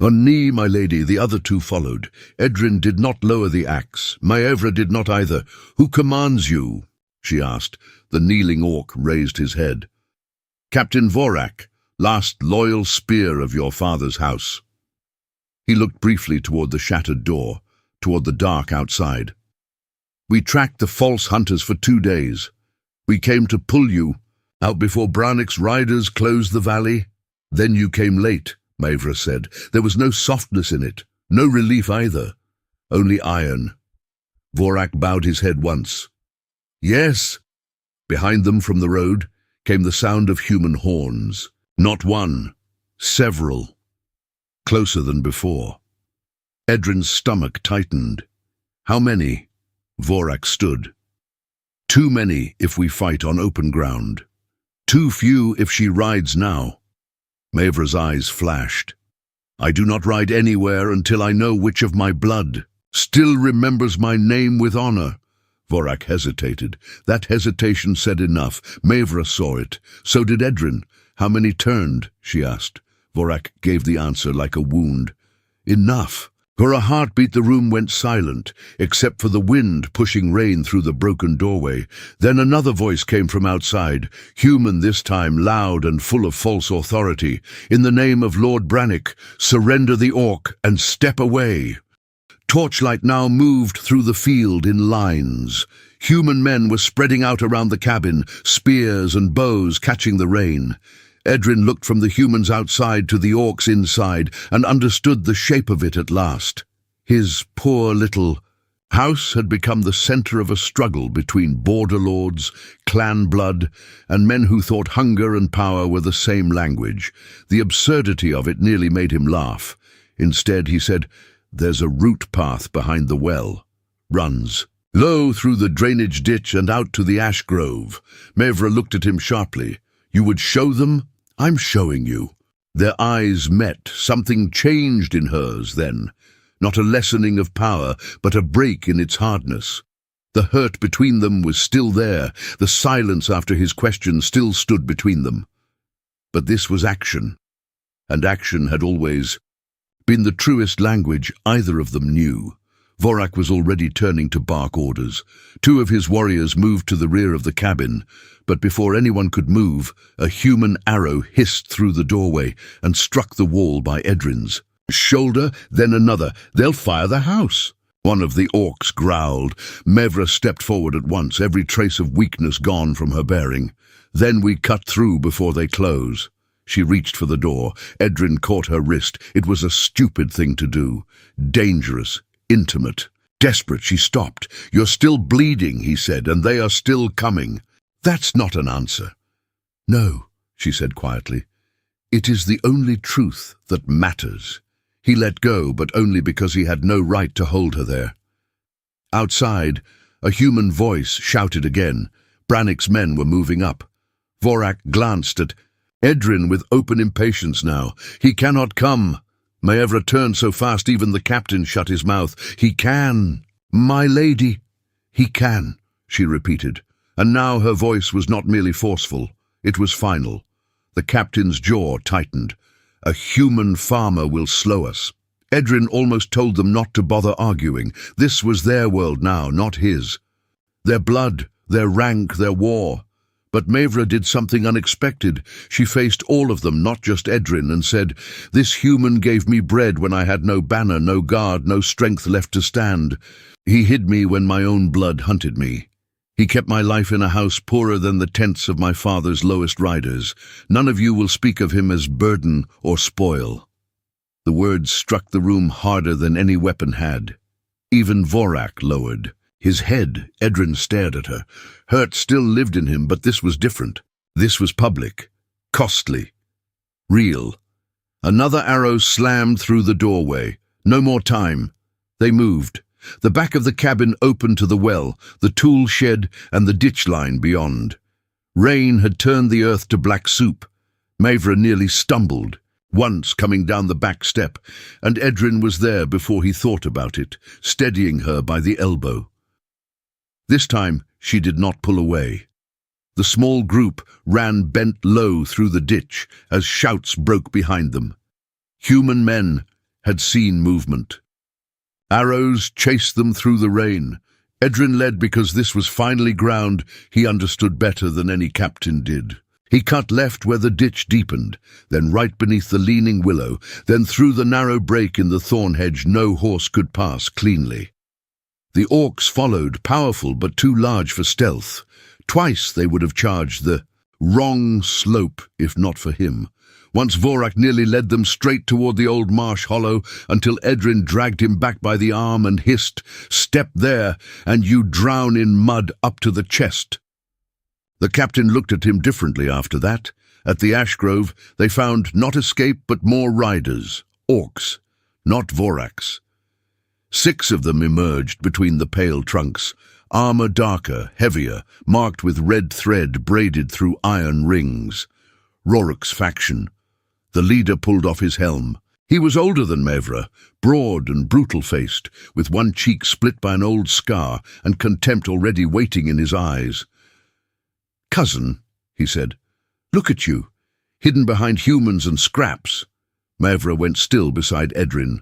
"On knee, my lady." The other 2 followed. Edrin did not lower the axe. Maevra did not either. "Who commands you?" she asked. The kneeling orc raised his head. "Captain Vorak, last loyal spear of your father's house." He looked briefly toward the shattered door, toward the dark outside. "We tracked the false hunters for 2 days. We came to pull you out before Brannick's riders closed the valley. Then you came late," Maevra said. There was no softness in it, no relief either, only iron. Vorak bowed his head once. Yes. Behind them from the road came the sound of human horns. Not one, several. Closer than before. Edrin's stomach tightened. How many? Vorak stood. Too many if we fight on open ground. Too few if she rides now. Mavra's eyes flashed. I do not ride anywhere until I know which of my blood still remembers my name with honor. Vorak hesitated. That hesitation said enough. Mavra saw it. So did Edrin. How many turned? She asked. Vorak gave the answer like a wound. Enough. For a heartbeat the room went silent, except for the wind pushing rain through the broken doorway. Then another voice came from outside, human this time, loud and full of false authority. In the name of Lord Brannock, surrender the orc and step away. Torchlight now moved through the field in lines. Human men were spreading out around the cabin, spears and bows catching the rain. Edrin looked from the humans outside to the orcs inside and understood the shape of it at last. His poor little house had become the center of a struggle between border lords, clan blood, and men who thought hunger and power were the same language. The absurdity of it nearly made him laugh. Instead, he said, "There's a root path behind the well. Runs low through the drainage ditch and out to the ash grove." Mavra looked at him sharply. "You would show them? I'm showing you." Their eyes met. Something changed in hers then. Not a lessening of power, but a break in its hardness. The hurt between them was still there. The silence after his question still stood between them. But this was action. And action had always been the truest language either of them knew. Vorak was already turning to bark orders. Two of his warriors moved to the rear of the cabin, but before anyone could move, a human arrow hissed through the doorway and struck the wall by Edrin's shoulder, then another. "They'll fire the house." One of the orcs growled. Mavra stepped forward at once, every trace of weakness gone from her bearing. "Then we cut through before they close." She reached for the door. Edrin caught her wrist. It was a stupid thing to do. Dangerous. Intimate. Desperate, she stopped. "You're still bleeding," he said, "and they are still coming." "That's not an answer." "No," she said quietly. "It is the only truth that matters." He let go, but only because he had no right to hold her there. Outside, a human voice shouted again. Brannock's men were moving up. Vorak glanced at Edrin with open impatience now. "He cannot come." Maevra turned so fast even the captain shut his mouth. "He can, my lady." "He can," she repeated, and now her voice was not merely forceful, it was final. The captain's jaw tightened. "A human farmer will slow us." Edrin almost told them not to bother arguing. This was their world now, not his. Their blood, their rank, their war. But Mavra did something unexpected. She faced all of them, not just Edrin, and said, "This human gave me bread when I had no banner, no guard, no strength left to stand. He hid me when my own blood hunted me. He kept my life in a house poorer than the tents of my father's lowest riders. None of you will speak of him as burden or spoil." The words struck the room harder than any weapon had. Even Vorak lowered. His head, Edrin stared at her. Hurt still lived in him, but this was different. This was public, costly, real. Another arrow slammed through the doorway. No more time. They moved. The back of the cabin opened to the well, the tool shed and the ditch line beyond. Rain had turned the earth to black soup. Mavra nearly stumbled, once coming down the back step, and Edrin was there before he thought about it, steadying her by the elbow. This time, she did not pull away. The small group ran bent low through the ditch as shouts broke behind them. Human men had seen movement. Arrows chased them through the rain. Edrin led because this was finally ground he understood better than any captain did. He cut left where the ditch deepened, then right beneath the leaning willow, then through the narrow break in the thorn hedge no horse could pass cleanly. The orcs followed, powerful but too large for stealth. Twice they would have charged the wrong slope if not for him. Once Vorak nearly led them straight toward the old marsh hollow until Edrin dragged him back by the arm and hissed, "Step there, and you drown in mud up to the chest." The captain looked at him differently after that. At the ash grove, they found not escape but more riders, orcs, not Voraks. 6 of them emerged between the pale trunks, armor darker, heavier, marked with red thread braided through iron rings. Rorik's faction. The leader pulled off his helm. He was older than Maevra, broad and brutal-faced, with one cheek split by an old scar and contempt already waiting in his eyes. "Cousin," he said, "look at you, hidden behind humans and scraps." Maevra went still beside Edrin.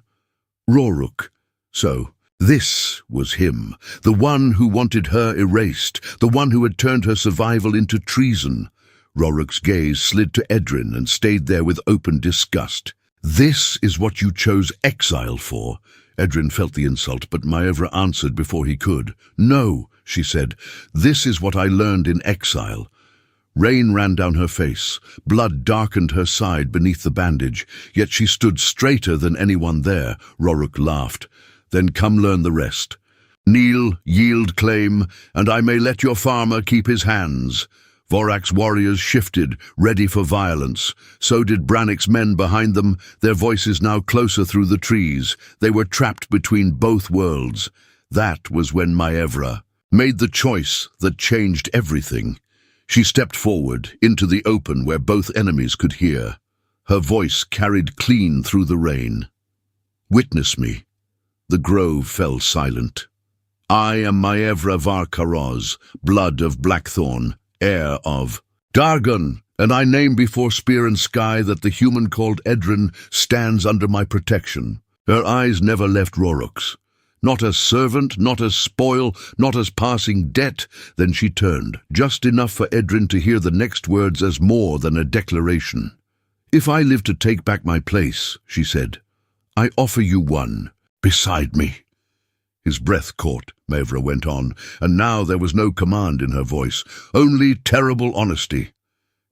Roruk. So, this was him, the one who wanted her erased, the one who had turned her survival into treason. Rorik's gaze slid to Edrin and stayed there with open disgust. "This is what you chose exile for?" Edrin felt the insult, but Maevra answered before he could. "No," she said, "this is what I learned in exile." Rain ran down her face. Blood darkened her side beneath the bandage, yet she stood straighter than anyone there. Roruk laughed. "Then come learn the rest. Kneel, yield claim, and I may let your farmer keep his hands." Vorak's warriors shifted, ready for violence. So did Brannick's men behind them, their voices now closer through the trees. They were trapped between both worlds. That was when Maevra made the choice that changed everything. She stepped forward, into the open where both enemies could hear. Her voice carried clean through the rain. "Witness me." The grove fell silent. "I am Maevra Varkaroz, blood of Blackthorn, heir of Dargon, and I name before spear and sky that the human called Edrin stands under my protection." Her eyes never left Roruk's. Not as servant, not as spoil, not as passing debt. Then she turned, just enough for Edrin to hear the next words as more than a declaration. "If I live to take back my place," she said, "I offer you one, beside me." His breath caught, Maevra went on, and now there was no command in her voice, only terrible honesty.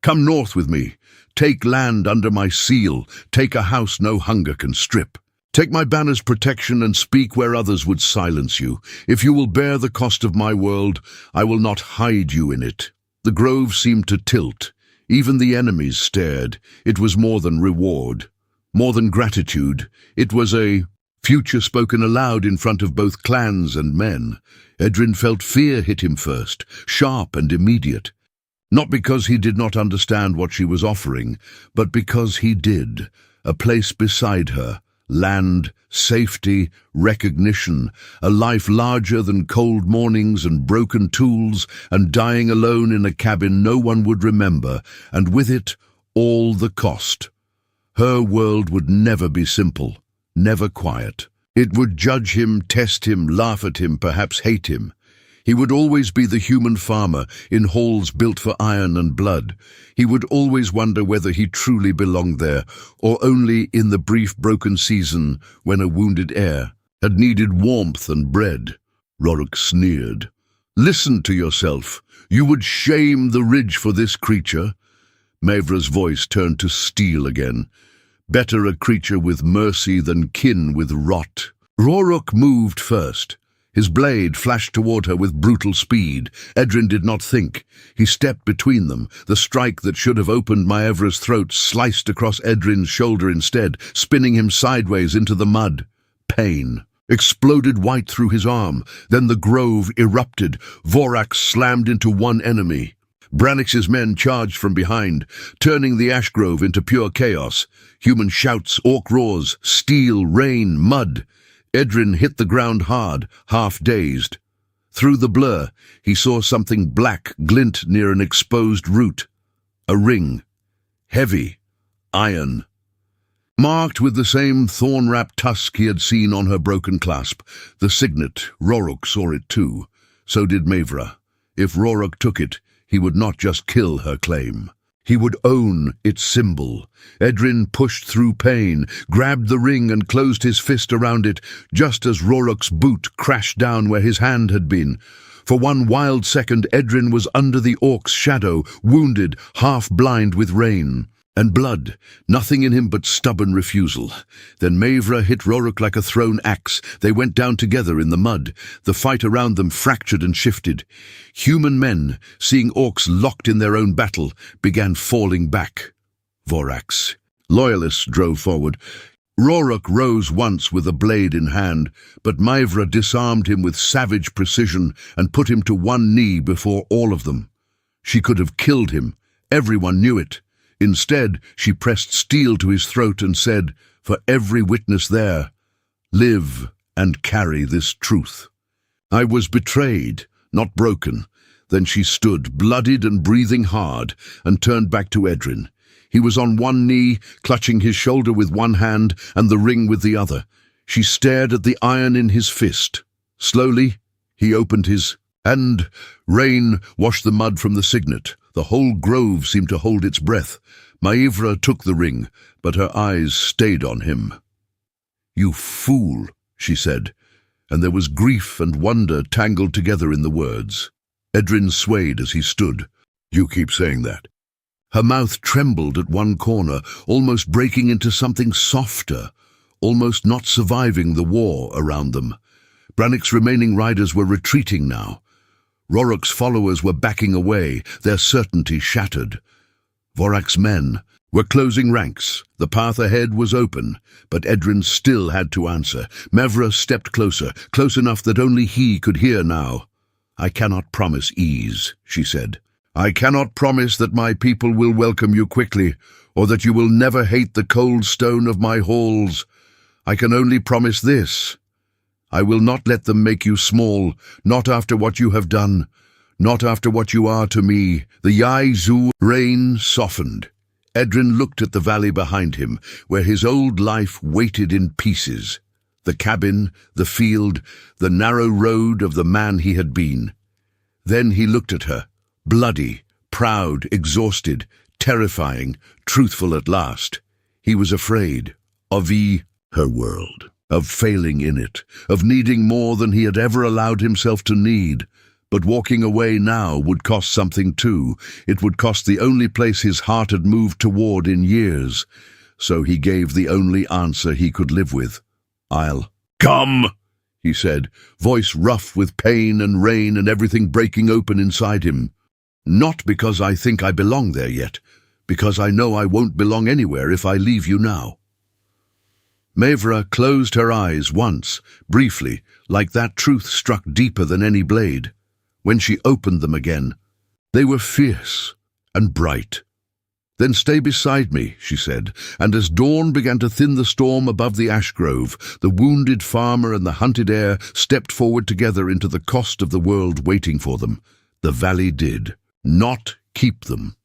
"Come north with me. Take land under my seal. Take a house no hunger can strip. Take my banner's protection and speak where others would silence you. If you will bear the cost of my world, I will not hide you in it." The grove seemed to tilt. Even the enemies stared. It was more than reward, more than gratitude. It was a future spoken aloud in front of both clans and men. Edrin felt fear hit him first, sharp and immediate. Not because he did not understand what she was offering, but because he did. A place beside her. Land, safety, recognition, a life larger than cold mornings and broken tools and dying alone in a cabin no one would remember, and with it, all the cost. Her world would never be simple, never quiet. It would judge him, test him, laugh at him, perhaps hate him. He would always be the human farmer in halls built for iron and blood. He would always wonder whether he truly belonged there, or only in the brief broken season when a wounded heir had needed warmth and bread. Roruk sneered. "Listen to yourself. You would shame the ridge for this creature." Maevra's voice turned to steel again. "Better a creature with mercy than kin with rot." Roruk moved first. His blade flashed toward her with brutal speed. Edrin did not think. He stepped between them. The strike that should have opened Maevra's throat sliced across Edrin's shoulder instead, spinning him sideways into the mud. Pain exploded white through his arm. Then the grove erupted. Vorak slammed into one enemy. Brannick's men charged from behind, turning the ash grove into pure chaos. Human shouts, orc roars, steel, rain, mud. Edrin hit the ground hard, half-dazed. Through the blur, he saw something black glint near an exposed root. A ring. Heavy. Iron. Marked with the same thorn-wrapped tusk he had seen on her broken clasp. The signet, Roruk saw it too. So did Maevra. If Roruk took it, he would not just kill her claim. He would own its symbol. Edrin pushed through pain, grabbed the ring and closed his fist around it, just as Roruk's boot crashed down where his hand had been. For one wild second, Edrin was under the orc's shadow, wounded, half-blind with rain. And blood, nothing in him but stubborn refusal. Then Maevra hit Rorok like a thrown axe. They went down together in the mud. The fight around them fractured and shifted. Human men, seeing orcs locked in their own battle, began falling back. Vorax. Loyalists drove forward. Rorok rose once with a blade in hand, but Maevra disarmed him with savage precision and put him to one knee before all of them. She could have killed him. Everyone knew it. Instead, she pressed steel to his throat and said, for every witness there, live and carry this truth. I was betrayed, not broken. Then she stood, bloodied and breathing hard, and turned back to Edrin. He was on one knee, clutching his shoulder with one hand and the ring with the other. She stared at the iron in his fist. Slowly, he opened his, and rain washed the mud from the signet. The whole grove seemed to hold its breath. Maevra took the ring, but her eyes stayed on him. "You fool," she said, and there was grief and wonder tangled together in the words. Edrin swayed as he stood. "You keep saying that." Her mouth trembled at one corner, almost breaking into something softer, almost not surviving the war around them. Brannick's remaining riders were retreating now. Rorok's followers were backing away, their certainty shattered. Vorak's men were closing ranks. The path ahead was open, but Edrin still had to answer. Maevra stepped closer, close enough that only he could hear now. "I cannot promise ease," she said. "I cannot promise that my people will welcome you quickly, or that you will never hate the cold stone of my halls. I can only promise this. I will not let them make you small, not after what you have done, not after what you are to me." The Yaizu rain softened. Edrin looked at the valley behind him, where his old life waited in pieces. The cabin, the field, the narrow road of the man he had been. Then he looked at her, bloody, proud, exhausted, terrifying, truthful at last. He was afraid of her world, of failing in it, of needing more than he had ever allowed himself to need. But walking away now would cost something too. It would cost the only place his heart had moved toward in years. So he gave the only answer he could live with. "I'll come," he said, voice rough with pain and rain and everything breaking open inside him. "Not because I think I belong there yet, because I know I won't belong anywhere if I leave you now." Maevra closed her eyes once, briefly, like that truth struck deeper than any blade. When she opened them again, they were fierce and bright. "Then stay beside me," she said, and as dawn began to thin the storm above the ash grove, the wounded farmer and the hunted heir stepped forward together into the cost of the world waiting for them. The valley did not keep them.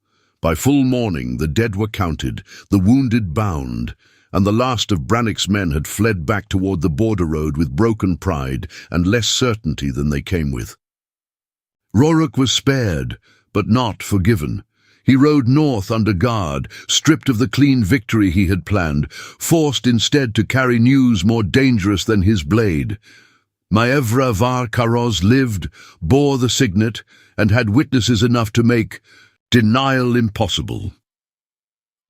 By full morning, the dead were counted, the wounded bound, and the last of Brannick's men had fled back toward the border road with broken pride and less certainty than they came with. Rorok was spared, but not forgiven. He rode north under guard, stripped of the clean victory he had planned, forced instead to carry news more dangerous than his blade. Maevra var Karoz lived, bore the signet, and had witnesses enough to make denial impossible.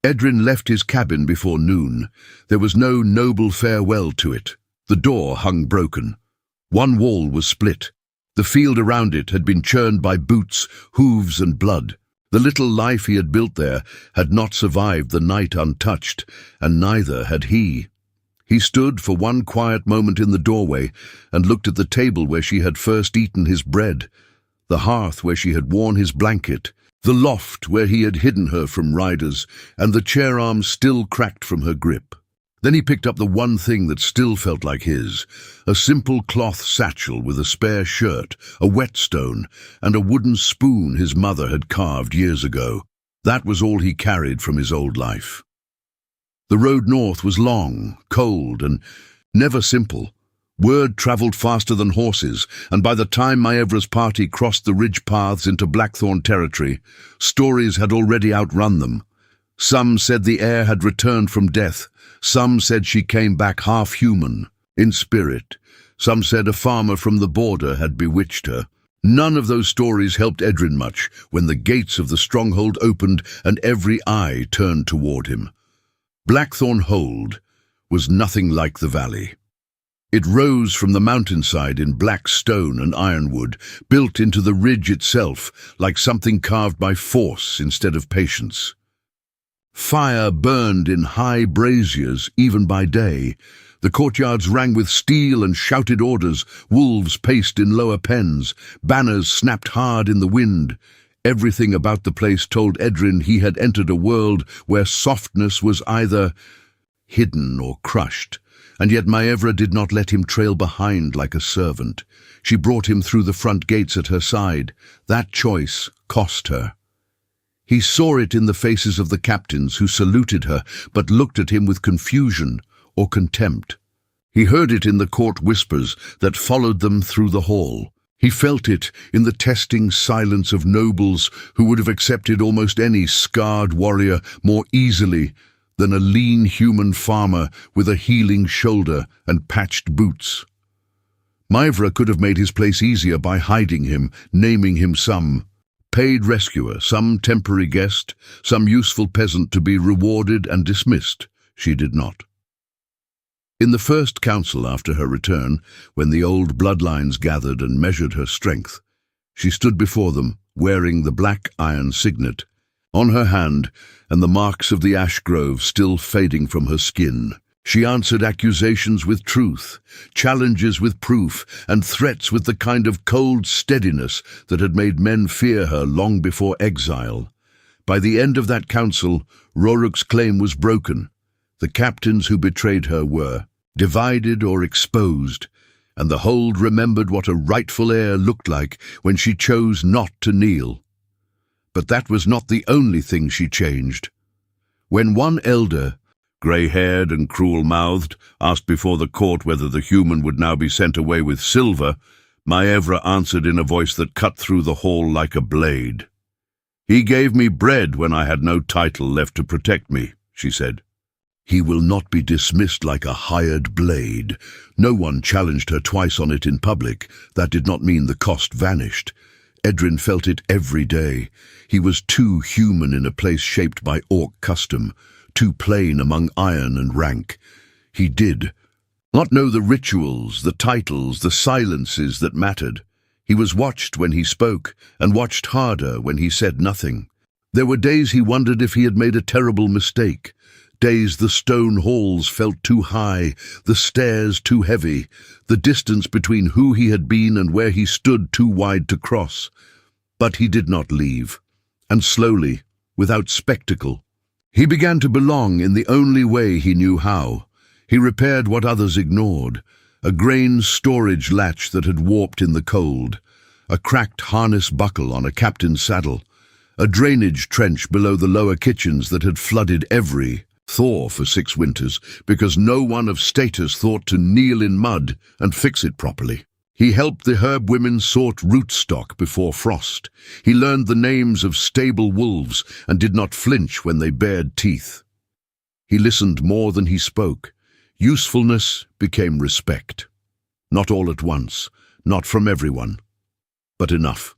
Edrin left his cabin before noon. There was no noble farewell to it. The door hung broken. One wall was split. The field around it had been churned by boots, hooves, and blood. The little life he had built there had not survived the night untouched, and neither had he. He stood for one quiet moment in the doorway and looked at the table where she had first eaten his bread, the hearth where she had worn his blanket, the loft where he had hidden her from riders, and the chair arms still cracked from her grip. Then he picked up the one thing that still felt like his, a simple cloth satchel with a spare shirt, a whetstone, and a wooden spoon his mother had carved years ago. That was all he carried from his old life. The road north was long, cold, and never simple. Word travelled faster than horses, and by the time Maevra's party crossed the ridge paths into Blackthorn territory, stories had already outrun them. Some said the heir had returned from death. Some said she came back half-human, in spirit. Some said a farmer from the border had bewitched her. None of those stories helped Edrin much when the gates of the stronghold opened and every eye turned toward him. Blackthorn Hold was nothing like the valley. It rose from the mountainside in black stone and ironwood, built into the ridge itself, like something carved by force instead of patience. Fire burned in high braziers even by day. The courtyards rang with steel and shouted orders. Wolves paced in lower pens. Banners snapped hard in the wind. Everything about the place told Edrin he had entered a world where softness was either hidden or crushed. And yet Maevra did not let him trail behind like a servant. She brought him through the front gates at her side. That choice cost her. He saw it in the faces of the captains who saluted her but looked at him with confusion or contempt. He heard it in the court whispers that followed them through the hall. He felt it in the testing silence of nobles who would have accepted almost any scarred warrior more easily than a lean human farmer with a healing shoulder and patched boots. Maevra could have made his place easier by hiding him, naming him some paid rescuer, some temporary guest, some useful peasant to be rewarded and dismissed. She did not. In the first council after her return, when the old bloodlines gathered and measured her strength, she stood before them, wearing the black iron signet on her hand and the marks of the ash grove still fading from her skin. She answered accusations with truth, challenges with proof, and threats with the kind of cold steadiness that had made men fear her long before exile. By the end of that council, Roruk's claim was broken. The captains who betrayed her were divided or exposed, and the hold remembered what a rightful heir looked like when she chose not to kneel. But that was not the only thing she changed. When one elder, grey-haired and cruel-mouthed, asked before the court whether the human would now be sent away with silver, Maevra answered in a voice that cut through the hall like a blade. "He gave me bread when I had no title left to protect me," she said. "He will not be dismissed like a hired blade." No one challenged her twice on it in public. That did not mean the cost vanished. Edrin felt it every day. He was too human in a place shaped by orc custom, too plain among iron and rank. He did not know the rituals, the titles, the silences that mattered. He was watched when he spoke, and watched harder when he said nothing. There were days he wondered if he had made a terrible mistake. Days the stone halls felt too high, the stairs too heavy, the distance between who he had been and where he stood too wide to cross. But he did not leave, and slowly, without spectacle, he began to belong in the only way he knew how. He repaired what others ignored: a grain storage latch that had warped in the cold, a cracked harness buckle on a captain's saddle, a drainage trench below the lower kitchens that had flooded every thaw for 6 winters because no one of status thought to kneel in mud and fix it properly. He helped the herb women sort rootstock before frost. He learned the names of stable wolves and did not flinch when they bared teeth. He listened more than he spoke. Usefulness became respect. Not all at once, not from everyone, but enough.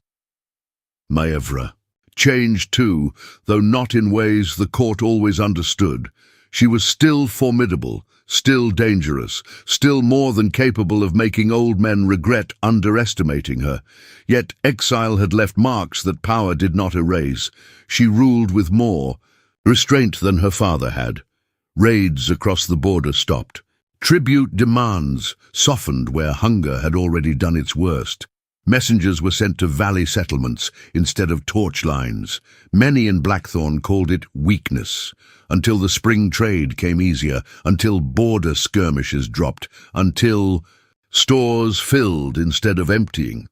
Maevra changed too, though not in ways the court always understood. She was still formidable, still dangerous, still more than capable of making old men regret underestimating her. Yet exile had left marks that power did not erase. She ruled with more restraint than her father had. Raids across the border stopped. Tribute demands softened where hunger had already done its worst. Messengers were sent to valley settlements instead of torch lines. Many in Blackthorn called it weakness, until the spring trade came easier, until border skirmishes dropped, until stores filled instead of emptying.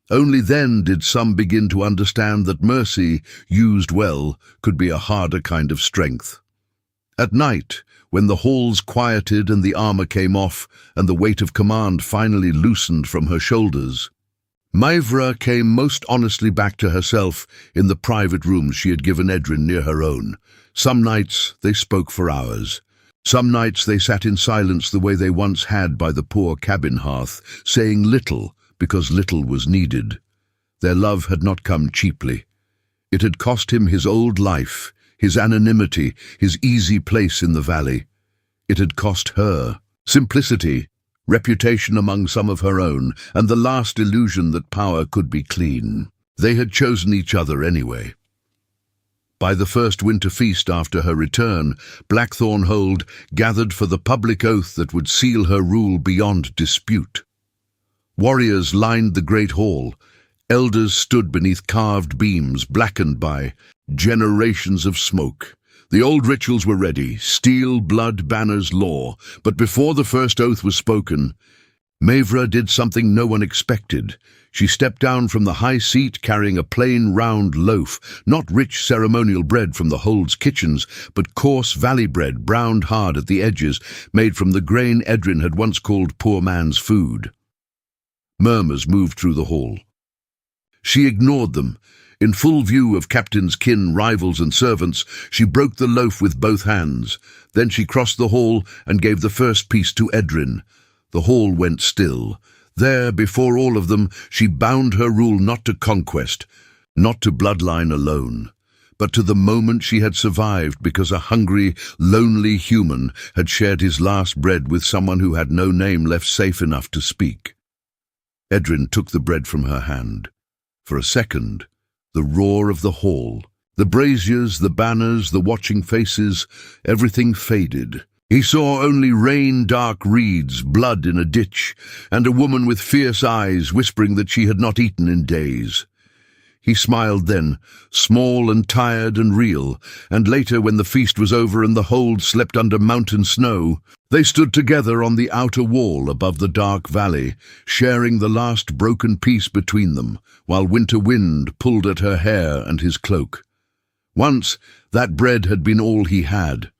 Only then did some begin to understand that mercy, used well, could be a harder kind of strength. At night, when the halls quieted and the armor came off and the weight of command finally loosened from her shoulders, Maevra came most honestly back to herself in the private rooms she had given Edrin near her own. Some nights they spoke for hours. Some nights they sat in silence the way they once had by the poor cabin hearth, saying little because little was needed. Their love had not come cheaply. It had cost him his old life, his anonymity, his easy place in the valley. It had cost her simplicity, reputation among some of her own, and the last illusion that power could be clean. They had chosen each other anyway. By the first winter feast after her return, Blackthorn Hold gathered for the public oath that would seal her rule beyond dispute. Warriors lined the great hall. Elders stood beneath carved beams blackened by generations of smoke. The old rituals were ready, steel, blood, banners, law. But before the first oath was spoken, Maevra did something no one expected. She stepped down from the high seat carrying a plain round loaf, not rich ceremonial bread from the Hold's kitchens, but coarse valley bread, browned hard at the edges, made from the grain Edrin had once called poor man's food. Murmurs moved through the hall. She ignored them. In full view of Captain's kin, rivals and servants, she broke the loaf with both hands. Then she crossed the hall and gave the first piece to Edrin. The hall went still. There, before all of them, she bound her rule not to conquest, not to bloodline alone, but to the moment she had survived because a hungry, lonely human had shared his last bread with someone who had no name left safe enough to speak. Edrin took the bread from her hand. For a second, the roar of the hall, the braziers, the banners, the watching faces, everything faded. He saw only rain-dark reeds, blood in a ditch, and a woman with fierce eyes whispering that she had not eaten in days. He smiled then, small and tired and real, and later when the feast was over and the Hold slept under mountain snow, they stood together on the outer wall above the dark valley, sharing the last broken piece between them, while winter wind pulled at her hair and his cloak. Once, that bread had been all he had.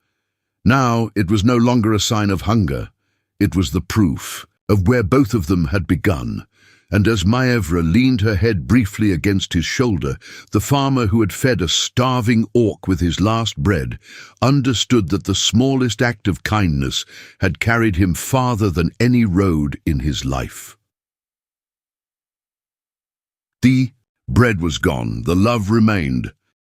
Now it was no longer a sign of hunger. It was the proof of where both of them had begun. And as Maevra leaned her head briefly against his shoulder, the farmer who had fed a starving orc with his last bread understood that the smallest act of kindness had carried him farther than any road in his life. The bread was gone, the love remained.